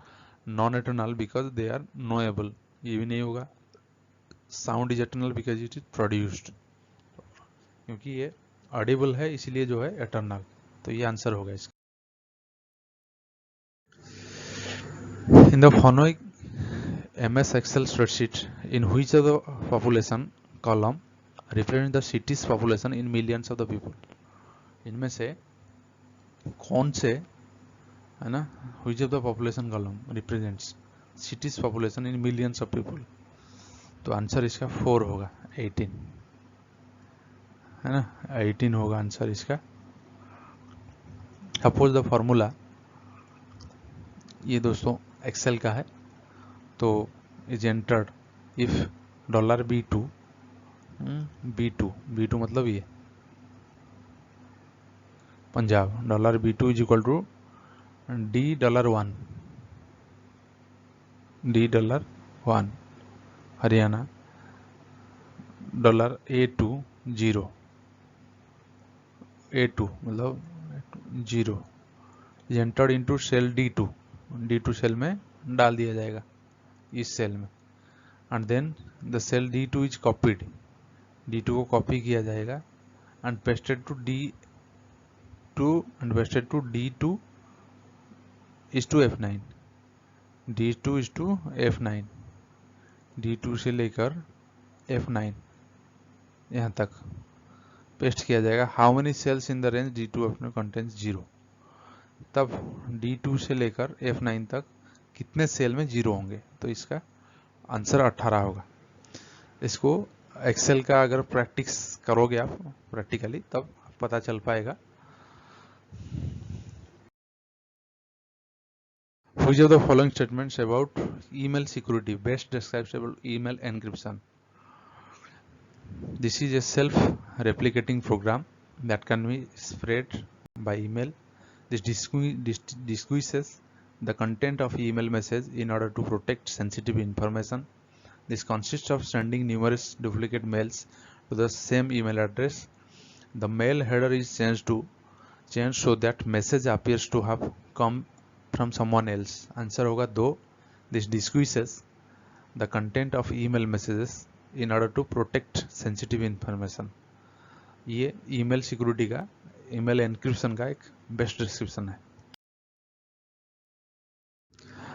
non eternal because they are knowable, ये भी नहीं होगा. Sound is eternal because it is produced, क्योंकि ये ऑडिबल है इसलिए जो है एटर्नल, तो ये आंसर होगा इसका. In the following MS Excel spreadsheet in which of the population column represents the city's population in millions of the people? इनमें से कौन से, है ना, which of the population column represents city's population in millions of people? तो आंसर इसका 4 होगा, 18, है ना, 18 होगा आंसर इसका. सपोज द फॉर्मूला, ये दोस्तों एक्सेल का है, तो is entered if $B2 B2 मतलब ये Punjab, $B2 is equal to $1 Haryana, $A2 0, A2 मतलब 0 is entered into cell D2 cell में डाल दिया जाएगा, इस सेल में, and then the cell D2 is copied, D2 को कॉपी किया जाएगा and pasted to D2 is to F9, D2 is to F9, D2 से लेकर F9 यहाँ तक पेस्ट किया जाएगा। How many cells in the range D2 F9 contains 0, तब D2 से लेकर F9 तक कितने सेल में 0 होंगे, तो इसका आंसर 18 होगा। इसको एक्सेल का अगर प्रैक्टिस करोगे आप प्रैक्टिकली तब पता चल पाएगा। Which of the following statements about email security best describes about email encryption? This is a self-replicating program that can be spread by email. This disguises the content of email message in order to protect sensitive information. This consists of sending numerous duplicate mails to the same email address. The mail header is changed so that message appears to have come from someone else. Answer होगा 2. This disguises the content of email messages in order to protect sensitive information. ये ईमेल सिक्योरिटी का, ईमेल एनक्रिप्शन का एक बेस्ट डिस्क्रिप्शन है।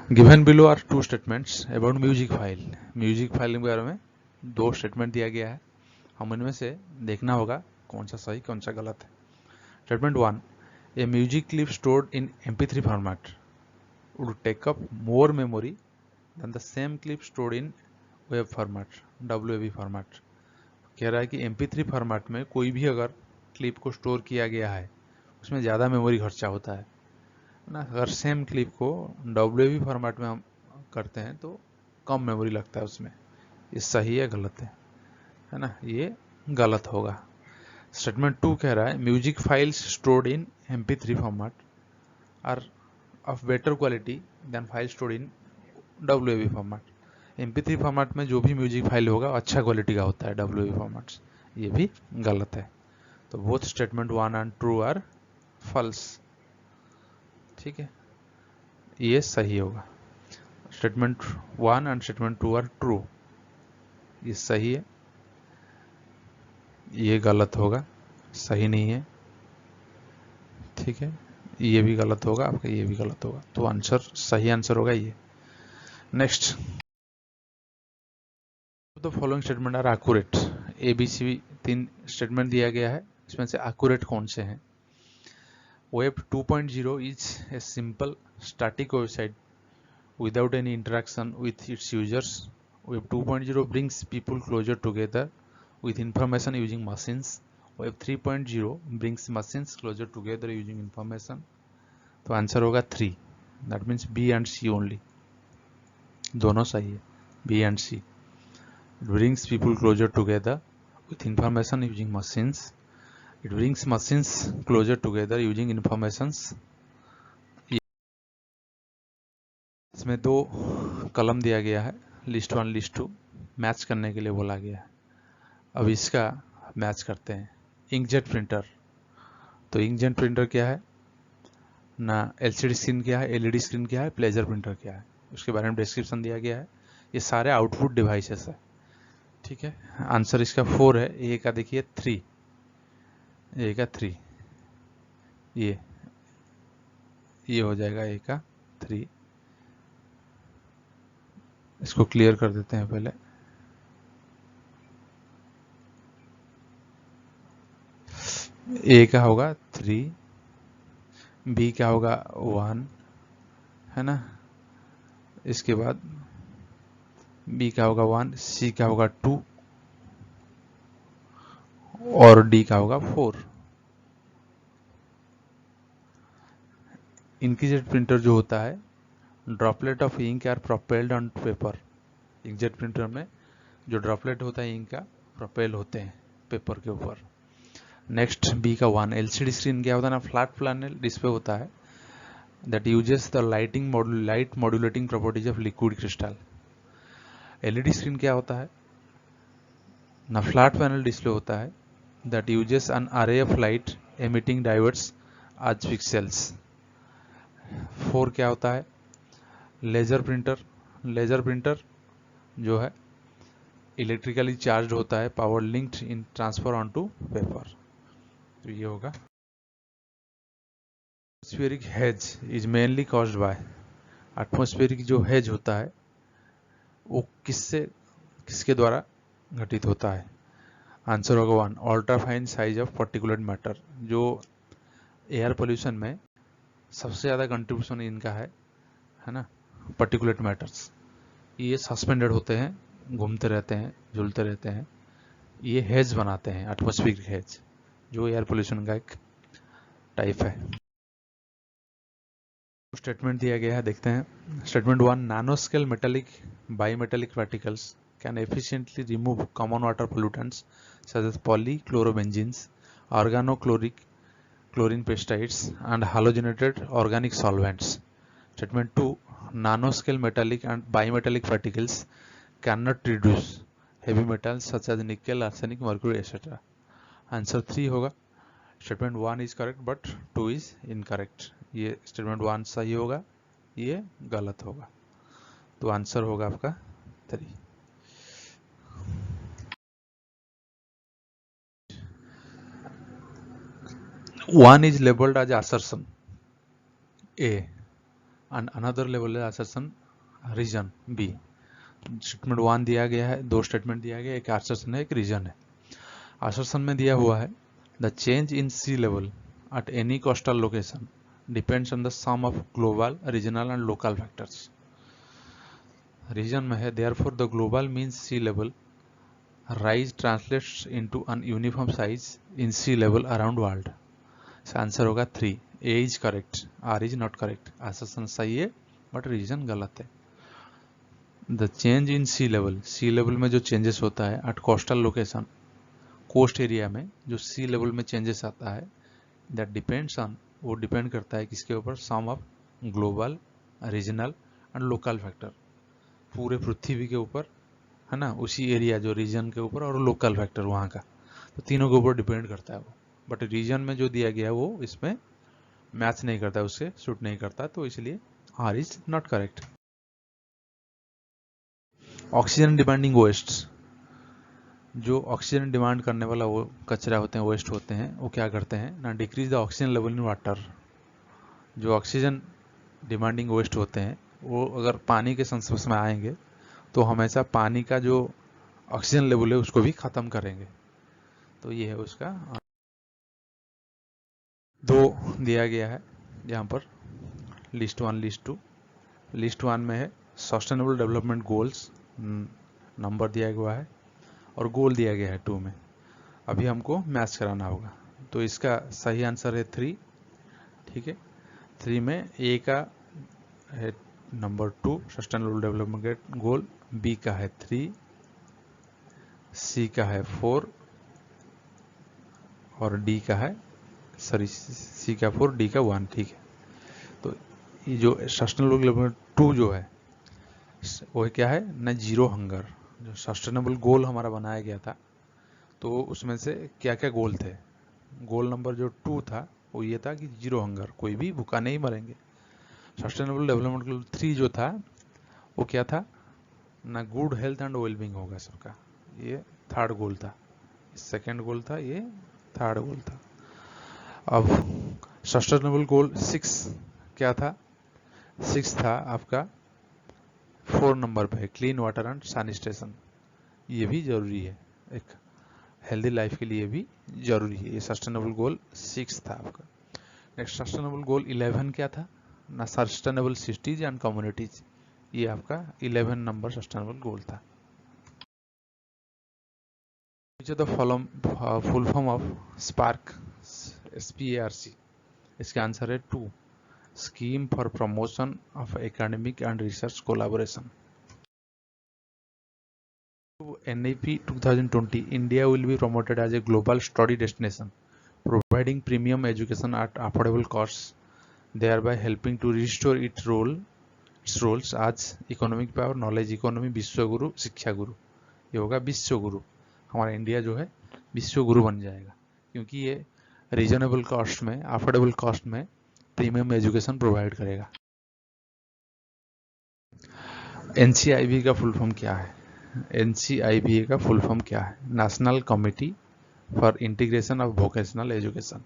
Given below are two statements about music file. Music file के बारे में 2 स्टेटमेंट दिया गया है, हम इनमें से देखना होगा कौन सा सही कौन सा गलत है। Statement 1. A music clip stored in MP3 format would take up more memory than the same clip stored in web format, WAV format. कह रहा है कि MP3 फॉर्मेट में कोई भी अगर क्लिप को स्टोर किया गया है उसमें ज़्यादा मेमोरी खर्चा होता है ना। अगर सेम क्लिप को WAV फॉर्मेट में हम करते हैं तो कम मेमोरी लगता है उसमें। ये सही है गलत है ना, ये गलत होगा। स्टेटमेंट 2 कह रहा है music files stored in MP3 format are of better quality than file stored in WAV format. MP3 format में जो भी म्यूजिक फाइल होगा अच्छा क्वालिटी का होता है WAV फॉर्मेट्स, ये भी गलत है। तो both statement 1 and 2 are false, ठीक है, ये सही होगा। Statement 1 and statement 2 are true, ये सही है, ये गलत होगा, सही नहीं है, ठीक है, ये भी गलत होगा आपका, ये भी गलत होगा। तो आंसर सही आंसर होगा ये। नेक्स्ट, तो following statement are accurate. ABC 3 statement दिया गया है, इसमें से एक्यूरेट कौन से हैं? Web 2.0 is a simple static website without any interaction with its users. Web 2.0 brings people closer together with information using machines. Web 3.0 brings machines closer together using information. तो आंसर होगा 3, that means B and C only, दोनों सही है, B and C. It brings people closer together with information using machines. It brings machines closer together using informations. इसमें 2 कलम दिया गया है, लिस्ट 1 लिस्ट 2, मैच करने के लिए बोला गया है। अब इसका मैच करते हैं। इंकजेट प्रिंटर, तो इंकजेट प्रिंटर क्या है ना, LCD स्क्रीन क्या है, LED स्क्रीन क्या है, प्लेजर प्रिंटर क्या है, उसके बारे में डिस्क्रिप्शन दिया गया है। ये सारे आउटपुट डिवाइसेस है, ठीक है। आंसर इसका 4 है। ए का देखिए 3, ए का 3, ये हो जाएगा ए का 3। इसको क्लियर कर देते हैं पहले। ए का होगा 3, बी का होगा 1, है ना, इसके बाद बी का होगा 1, सी का होगा 2 और डी का होगा 4। इंकजेट प्रिंटर जो होता है, droplet of ink are propelled on paper. Inkjet printer में जो ड्रॉपलेट होता है इंक का, प्रोपेल होते हैं पेपर के ऊपर। नेक्स्ट बी का 1, LCD स्क्रीन क्या होता है ना, फ्लैट पैनल डिस्प्ले होता है that uses the light modulating properties of liquid crystal. LED screen क्या होता है ना, फ्लैट पैनल डिस्प्ले होता है that uses an array of light emitting diodes as pixels. 4 क्या होता है, लेजर प्रिंटर। लेजर प्रिंटर जो है इलेक्ट्रिकली चार्ज होता है, power linked in transfer on to paper. तो ये होगा atmospheric haze is mainly caused by, atmospheric जो हेज होता है वो किसके द्वारा घटित होता है। आंसर होगा 1, ultra fine size of particulate matter. जो एयर पोल्यूशन में सबसे ज़्यादा कंट्रीब्यूशन इनका है ना, पार्टिकुलेट मैटर्स। ये सस्पेंडेड होते हैं, घूमते रहते हैं, झूलते रहते हैं, ये हेज बनाते हैं, एटमॉस्फेरिक हेज, जो एयर पोल्यूशन का एक टाइप है। स्टेटमेंट दिया गया है, देखते हैं। Statement 1, nano scale metallic bimetallic particles can efficiently remove common water pollutants such as polychlorobenzenes, organochloric chlorine pesticides and halogenated organic solvents. Statement 2, nanoscale metallic and bimetallic particles cannot reduce heavy metals such as nickel, arsenic, mercury, etc. Answer 3 होगा। Statement 1 is correct but 2 is incorrect. ये Statement 1 सही होगा, ये गलत होगा। तो आंसर होगा आपका 3। One is labeled as assertion A and another labeled as assertion reason B. Statement 1 दिया गया है, 2 स्टेटमेंट दिया गया है, एक assertion है, एक reason है। assertion में दिया हुआ है the change in sea level at any coastal location depends on the sum of global, regional and local factors. reason में है therefore the global mean sea level rise translates into an uniform size in sea level around world. Answer होगा 3, A is correct, R is not correct. assertion सही है बट रीजन गलत है। The change in sea level, sea level में जो चेंजेस होता है at coastal location, coast area में जो सी लेवल में चेंजेस आता है, दैट डिपेंड्स ऑन, वो डिपेंड करता है किसके ऊपर, sum of global, regional and local factor, पूरे पृथ्वी के ऊपर है ना, उसी एरिया जो रीजन के ऊपर, और लोकल फैक्टर वहाँ का, तो तीनों के ऊपर डिपेंड करता है वो। बट रीजन में जो दिया गया वो इसमें मैच नहीं करता, उससे सूट नहीं करता, तो इसलिए R is not correct. Oxygen demanding waste, जो ऑक्सीजन डिमांड करने वाला वो कचरा होते हैं, वेस्ट होते हैं, वो क्या करते हैं ना, decrease the oxygen level in water. जो ऑक्सीजन डिमांडिंग वेस्ट होते हैं वो अगर पानी के संस्पर्श में आएंगे तो हमेशा पानी का जो ऑक्सीजन लेवल है उसको भी खत्म करेंगे। तो ये है उसका 2 दिया गया है यहाँ पर, लिस्ट 1 लिस्ट 2। लिस्ट 1 में है सस्टेनेबल डेवलपमेंट गोल्स, नंबर दिया हुआ है, और गोल दिया गया है 2 में। अभी हमको मैच कराना होगा, तो इसका सही आंसर है 3, ठीक है। 3 में ए का है number 2 sustainable development goal, B का है 3, सी का है 4 और डी का है, सॉरी सी का 4, डी का 1, ठीक है। तो ये जो सस्टेनेबल डेवलपमेंट 2 जो है वो क्या है ना, जीरो हंगर। जो सस्टेनेबल गोल हमारा बनाया गया था तो उसमें से क्या क्या गोल थे, गोल नंबर जो 2 था वो ये था कि जीरो हंगर, कोई भी भूखा नहीं मरेंगे। सस्टेनेबल डेवलपमेंट गोल 3 जो था वो क्या था ना, गुड हेल्थ एंड वेलबींग होगा सबका, ये 3rd गोल था, 2nd गोल था, ये 3rd गोल था। अब सस्टेनेबल गोल 6 क्या था, 6 था आपका 4 नंबर पे, क्लीन वाटर एंड सैनिटेशन। ये भी जरूरी है, एक हेल्दी लाइफ के लिए भी जरूरी है। ये सस्टेनेबल गोल 6 था आपका। नेक्स्ट सस्टेनेबल गोल 11 क्या था ना, सस्टेनेबल सिटीज एंड कम्युनिटीज, ये आपका 11 नंबर सस्टेनेबल गोल था। The full form of spark, SPARC, इसका आंसर है 2, scheme for promotion of academic and research collaboration. NIP 2020, India will be promoted as a global study destination, providing premium education at affordable costs, thereby helping to restore its roles as economic power, knowledge economy, विश्व गुरु, शिक्षा गुरु। ये होगा विश्व गुरु, हमारा इंडिया जो है विश्व गुरु बन जाएगा, क्योंकि ये रीजनेबल कॉस्ट में, अफोर्डेबल कॉस्ट में प्रीमियम एजुकेशन प्रोवाइड करेगा। NCIB का फुल फॉर्म क्या है, NCIBA का फुल फॉर्म क्या है, national committee for integration of vocational education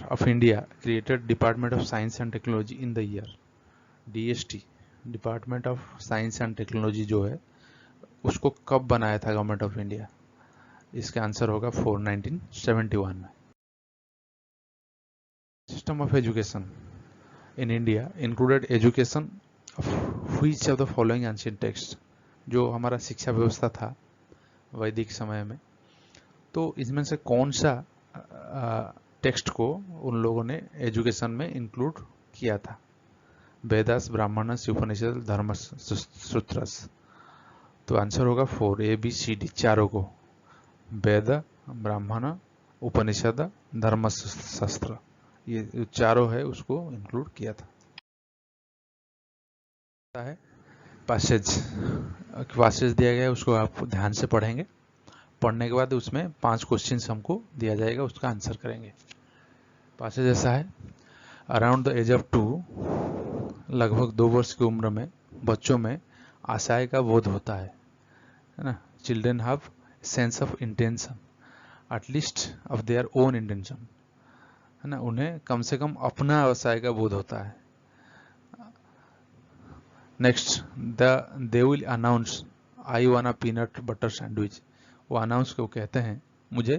of India created Department of Science and Technology in the year DST department of science and technology जो है उसको कब बनाया था गवर्नमेंट ऑफ इंडिया? इसका आंसर होगा 1971 में। System of education in India included education of which of the following ancient text, जो हमारा शिक्षा व्यवस्था था वैदिक समय में, तो इसमें से कौन सा टेक्स्ट को उन लोगों ने एजुकेशन में इंक्लूड किया था? वेदास, ब्राह्मणस, उपनिषद, धर्मसूत्रस। तो आंसर होगा 4 ABCD, चारों को, वेद, ब्राह्मण, उपनिषद, धर्मशास्त्र, ये चारों है उसको इंक्लूड किया था। पैसेज दिया गया है, उसको आप ध्यान से पढ़ेंगे। पढ़ने के बाद उसमें 5 क्वेश्चंस हमको दिया जाएगा, उसका आंसर करेंगे। पैसेज ऐसा है, अराउंड द एज ऑफ 2, लगभग 2 वर्ष की उम्र में बच्चों में आशय का बोध होता है ना। Children have sense of intention, at least of their own intention, है ना, उन्हें कम से कम अपना आशय का बोध होता है। Next, they will announce I want a peanut butter sandwich. वो अनाउंस को कहते हैं मुझे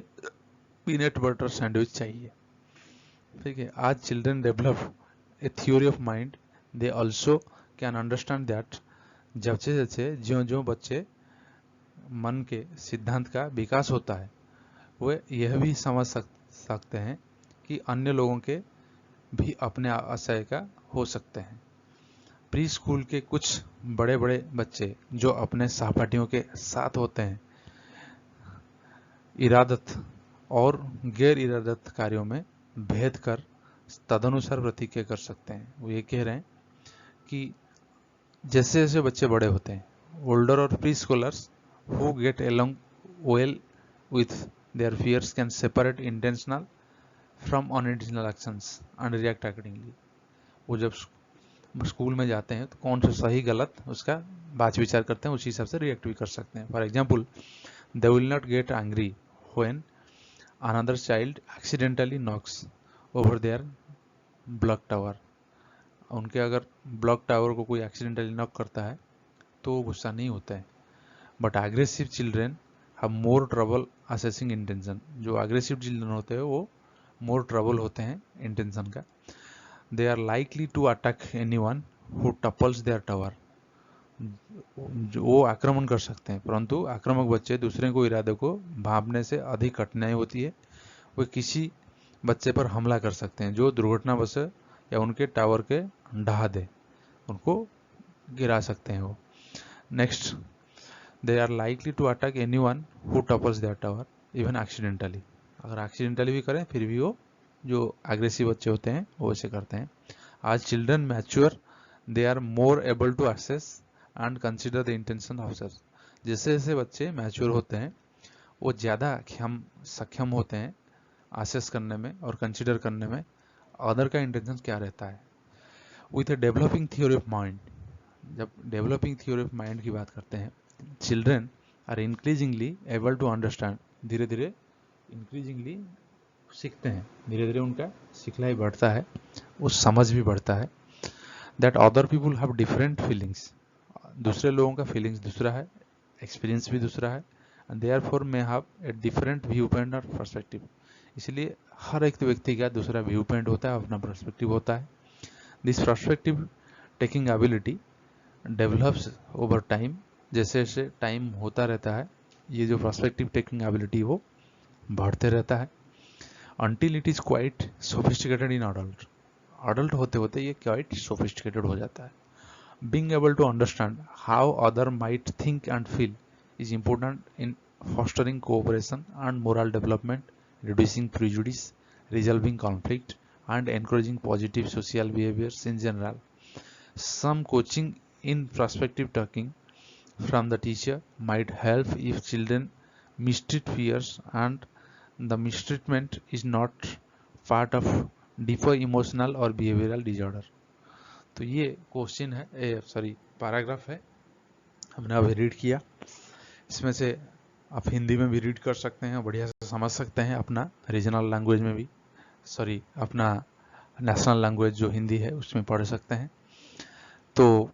पीनट बटर सैंडविच चाहिए। ठीक है, आज children develop a theory of mind, they also can understand that. जैसे जैसे ज्यों ज्यों बच्चे मन के सिद्धांत का विकास होता है, वे यह भी समझ सकते हैं कि अन्य लोगों के भी अपने आशय का हो सकते हैं। प्री स्कूल के कुछ बड़े बड़े बच्चे जो अपने सहपाठियों के साथ होते हैं, इरादत और गैर इरादत कार्यों में भेद कर तदनुसार प्रतिक्रिया कर सकते हैं। वो ये कह रहे हैं कि जैसे जैसे बच्चे बड़े होते हैं, ओल्डर और preschoolers who get along well with their peers can separate intentional from unintentional actions and react accordingly. वो जब स्कूल में जाते हैं तो कौन सा सही गलत उसका बात विचार करते हैं, उसी हिसाब से रिएक्ट भी कर सकते हैं। For example, they will not get angry when another child accidentally knocks over their block tower. उनके अगर ब्लॉक टावर को कोई एक्सीडेंटली नॉक करता है तो वो गुस्सा नहीं होता है। But aggressive children have more trouble assessing intention. जो एग्रेसिव चिल्ड्रन होते हैं वो मोर ट्रबल होते हैं इंटेंशन का। They are likely to attack anyone who topples their tower. वो आक्रमण कर सकते हैं, परंतु आक्रामक बच्चे दूसरे को इरादे को भांपने से अधिक कठिनाई होती है। वे किसी बच्चे पर हमला कर सकते हैं जो दुर्घटनावश या उनके टावर के ढहा दे, उनको गिरा सकते हैं वो। नेक्स्ट, they are likely to attack anyone who topples their tower even accidentally. अगर एक्सीडेंटली भी करें फिर भी वो जो एग्रेसिव बच्चे होते हैं वो ऐसे करते हैं। As children mature, they are more able to access and consider the intention of others. जैसे जैसे बच्चे मैच्योर होते हैं वो ज़्यादा सक्षम होते हैं एक्सेस करने में और कंसिडर करने में अदर का इंटेंशन क्या रहता है। With a developing theory of mind, जब डेवलपिंग थ्योरी ऑफ माइंड की बात करते हैं, children are increasingly able to understand, धीरे धीरे इंक्रीजिंगली सीखते हैं, धीरे धीरे उनका सिखलाई बढ़ता है, उस समझ भी बढ़ता है। That other people have different feelings, दूसरे लोगों का फीलिंग्स दूसरा है, एक्सपीरियंस भी दूसरा है, and therefore may have a different view point और पर्सपेक्टिव। इसलिए हर एक व्यक्ति का दूसरा व्यू पॉइंट होता है, अपना पर्सपेक्टिव होता है। This perspective taking ability develops over time, जैसे जैसे टाइम होता रहता है ये जो पर्सपेक्टिव टेकिंग एबिलिटी वो बढ़ते रहता है। Until it is quite sophisticated in adult, adult होते होते ये quite sophisticated हो जाता है। Being able to understand how other might think and feel is important in fostering cooperation and moral development, reducing prejudice, resolving conflict, and encouraging positive social behaviors in general. Some coaching in perspective taking from the teacher might help if children mistreat fears and the mistreatment is not part of deeper emotional or behavioral disorder। तो ये क्वेश्चन है, सॉरी पैराग्राफ है, हमने अभी रीड किया। इसमें से आप हिंदी में भी रीड कर सकते हैं, बढ़िया से समझ सकते हैं, अपना रीजनल लैंग्वेज में भी, सॉरी अपना नेशनल लैंग्वेज जो हिंदी है उसमें पढ़ सकते हैं। तो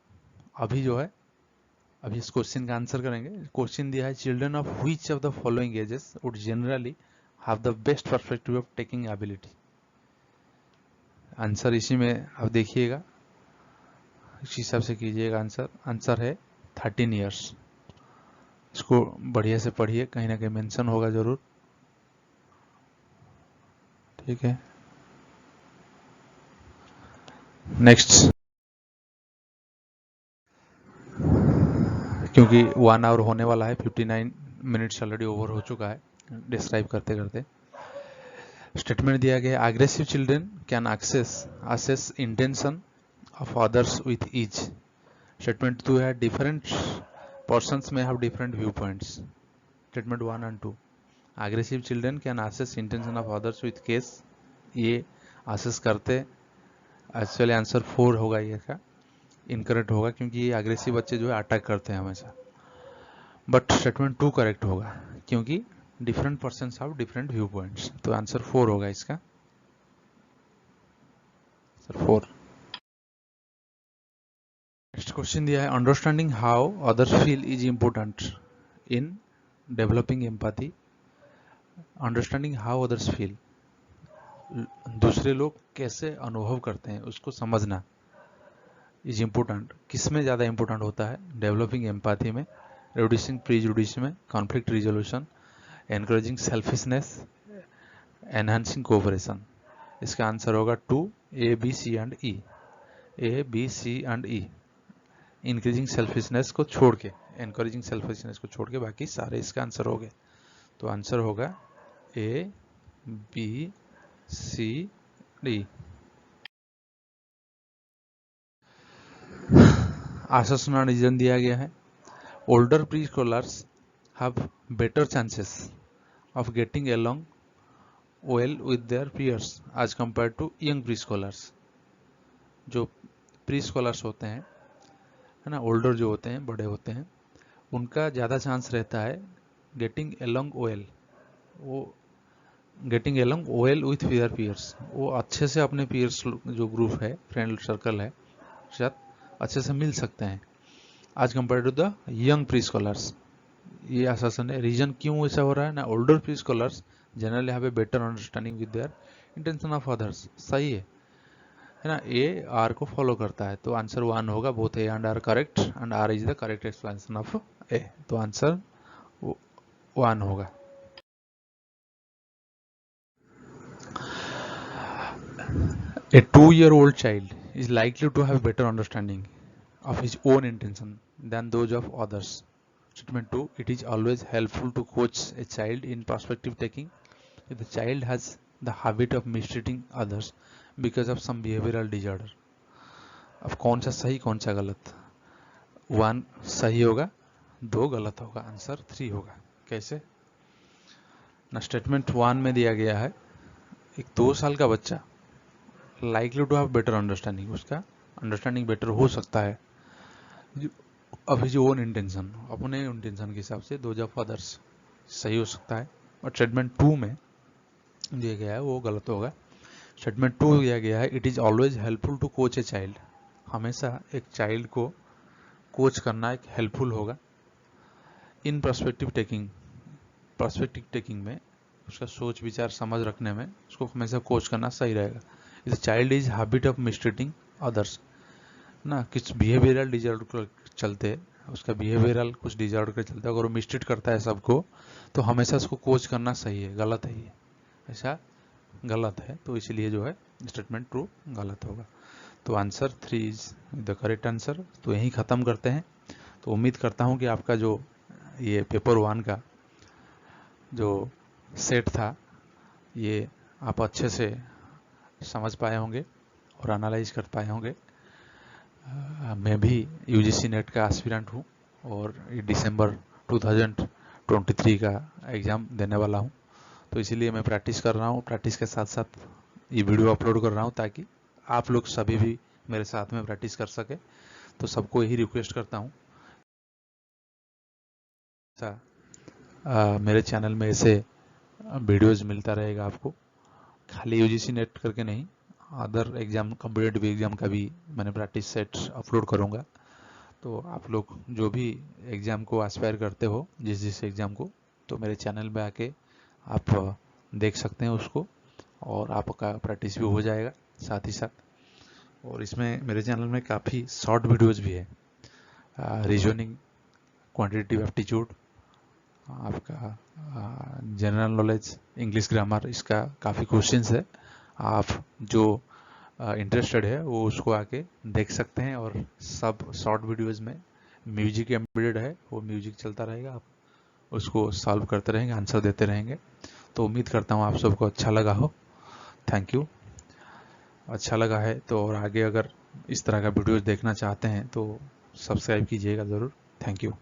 अभी जो है, अभी इस क्वेश्चन का आंसर करेंगे। क्वेश्चन दिया है, children of which of the following ages would generally have the best perspective of taking ability. Answer इसी में आप देखिएगा, इस हिसाब से कीजिएगा आंसर। आंसर है 13 ईयर्स। इसको बढ़िया से पढ़िए, कहीं ना कहीं मेंशन होगा जरूर, ठीक है। नेक्स्ट, क्योंकि 1 आवर होने वाला है, 59 मिनट्स ऑलरेडी ओवर हो चुका है डिस्क्राइब करते करते। स्टेटमेंट दिया गया, aggressive children can assess intention of others with ease. Statement 2 है, different persons may have different viewpoints. Statement 1 and 2, aggressive children can assess intention of others with case, ये असेस करते, एक्चुअली आंसर 4 होगा, ये का इनकरेक्ट होगा, क्योंकि ये एग्रेसिव बच्चे जो है अटैक करते हैं हमेशा। बट स्टेटमेंट 2 करेक्ट होगा, क्योंकि different person have different view points, तो आंसर 4 होगा इसका, सर 4। नेक्स्ट क्वेश्चन दिया है, understanding how others feel is important in developing empathy. Understanding how others feel, दूसरे लोग कैसे अनुभव करते हैं उसको समझना, इज इम्पोर्टेंट, किस में ज़्यादा इम्पोर्टेंट होता है, डेवलपिंग एम्पैथी में, रिड्यूसिंग प्रीजुडिस में, conflict resolution, encouraging selfishness, enhancing cooperation. इसका आंसर होगा 2, A B C and E, A B C and E. Increasing selfishness को छोड़ के, एनकरेजिंग सेल्फिशनेस को छोड़ के बाकी सारे इसका आंसर हो गए, तो आंसर होगा ए बी सी डी। आशा रीजन दिया गया है, older preschoolers have better chances of getting along well with their peers as compared to young preschoolers. जो प्री स्कॉलर्स होते हैं, है ना, ओल्डर जो होते हैं, बड़े होते हैं, उनका ज़्यादा चांस रहता है गेटिंग along well, वो getting along well with their peers, वो अच्छे से अपने peers जो ग्रुप है, फ्रेंड सर्कल है, साथ अच्छे से मिल सकते हैं as compare to the young preschoolers. ये आशासन है। रीजन क्यों ऐसा हो रहा है ना, older pre scholars generally have a better understanding with their intention of others. सही है ना, ए आर को फॉलो करता है, तो आंसर 1 होगा। Both A and R correct and R is the correct explanation of A, तो आंसर 1 होगा। A 2-year-old child is likely to have better understanding of his own intention than those of others. Statement 2, it is always helpful to coach a child in perspective taking if the child has the habit of mistreating others because of some behavioral disorder. अब कौन सा सही कौन सा गलत, 1 सही होगा, 2 गलत होगा, आंसर 3 होगा। कैसे ना, स्टेटमेंट 1 में दिया गया है, एक 2 साल का बच्चा likely to have better understanding, उसका अंडरस्टैंडिंग बेटर हो सकता है अभी जो ओन इंटेंशन, अपने इंटेंशन के हिसाब से, दो ऑफ अदर्स सही हो सकता है। और स्टेटमेंट 2 में दिया गया है वो गलत होगा। स्टेटमेंट 2 दिया गया है, it is always helpful to coach a child, हमेशा एक चाइल्ड को कोच करना एक हेल्पफुल होगा। इन पर्सपेक्टिव टेकिंग में, उसका सोच विचार समझ रखने में उसको हमेशा कोच करना सही रहेगा। इस child is habit of mistreating others ना, किस बिहेवियरल डिजॉर्डर के चलते, उसका बिहेवियरल कुछ डिजॉर्डर के चलते अगर वो मिसट्रीट करता है सबको, तो हमेशा उसको कोच करना सही है, गलत है ये, ऐसा गलत है, तो इसलिए जो है स्टेटमेंट 2 गलत होगा। तो answer 3 is the correct answer. तो यहीं ख़त्म करते हैं। तो उम्मीद करता हूँ कि आपका जो ये पेपर 1 का जो सेट था, ये आप अच्छे से समझ पाए होंगे और एनालाइज कर पाए होंगे। मैं भी यूजीसी नेट का एस्पिरेंट हूँ और ये दिसंबर 2023 का एग्ज़ाम देने वाला हूँ, तो इसीलिए मैं प्रैक्टिस कर रहा हूँ। प्रैक्टिस के साथ साथ ये वीडियो अपलोड कर रहा हूँ ताकि आप लोग सभी भी मेरे साथ में प्रैक्टिस कर सके। तो सबको यही रिक्वेस्ट करता हूँ, मेरे चैनल में ऐसे वीडियोज़ मिलता रहेगा आपको, खाली UGC नेट करके नहीं, अदर एग्ज़ाम, कॉम्पिटेटिव एग्ज़ाम का भी मैंने प्रैक्टिस सेट्स अपलोड करूँगा। तो आप लोग जो भी एग्ज़ाम को एस्पायर करते हो, जिस एग्ज़ाम को, तो मेरे चैनल में आके आप देख सकते हैं उसको, और आपका प्रैक्टिस भी हो जाएगा साथ ही साथ। और इसमें मेरे चैनल में काफ़ी शॉर्ट वीडियोज़ भी है, रीजनिंग, क्वांटिटेटिव एप्टीट्यूड, आपका जनरल नॉलेज, इंग्लिश ग्रामर, इसका काफ़ी क्वेश्चंस है। आप जो इंटरेस्टेड है वो उसको आके देख सकते हैं। और सब शॉर्ट वीडियोज़ में म्यूजिक एम्बेडेड है, वो म्यूजिक चलता रहेगा, आप उसको सॉल्व करते रहेंगे, आंसर देते रहेंगे। तो उम्मीद करता हूँ आप सबको अच्छा लगा हो। Thank you. अच्छा लगा है तो, और आगे अगर इस तरह का वीडियोज़ देखना चाहते हैं तो सब्सक्राइब कीजिएगा ज़रूर। Thank you.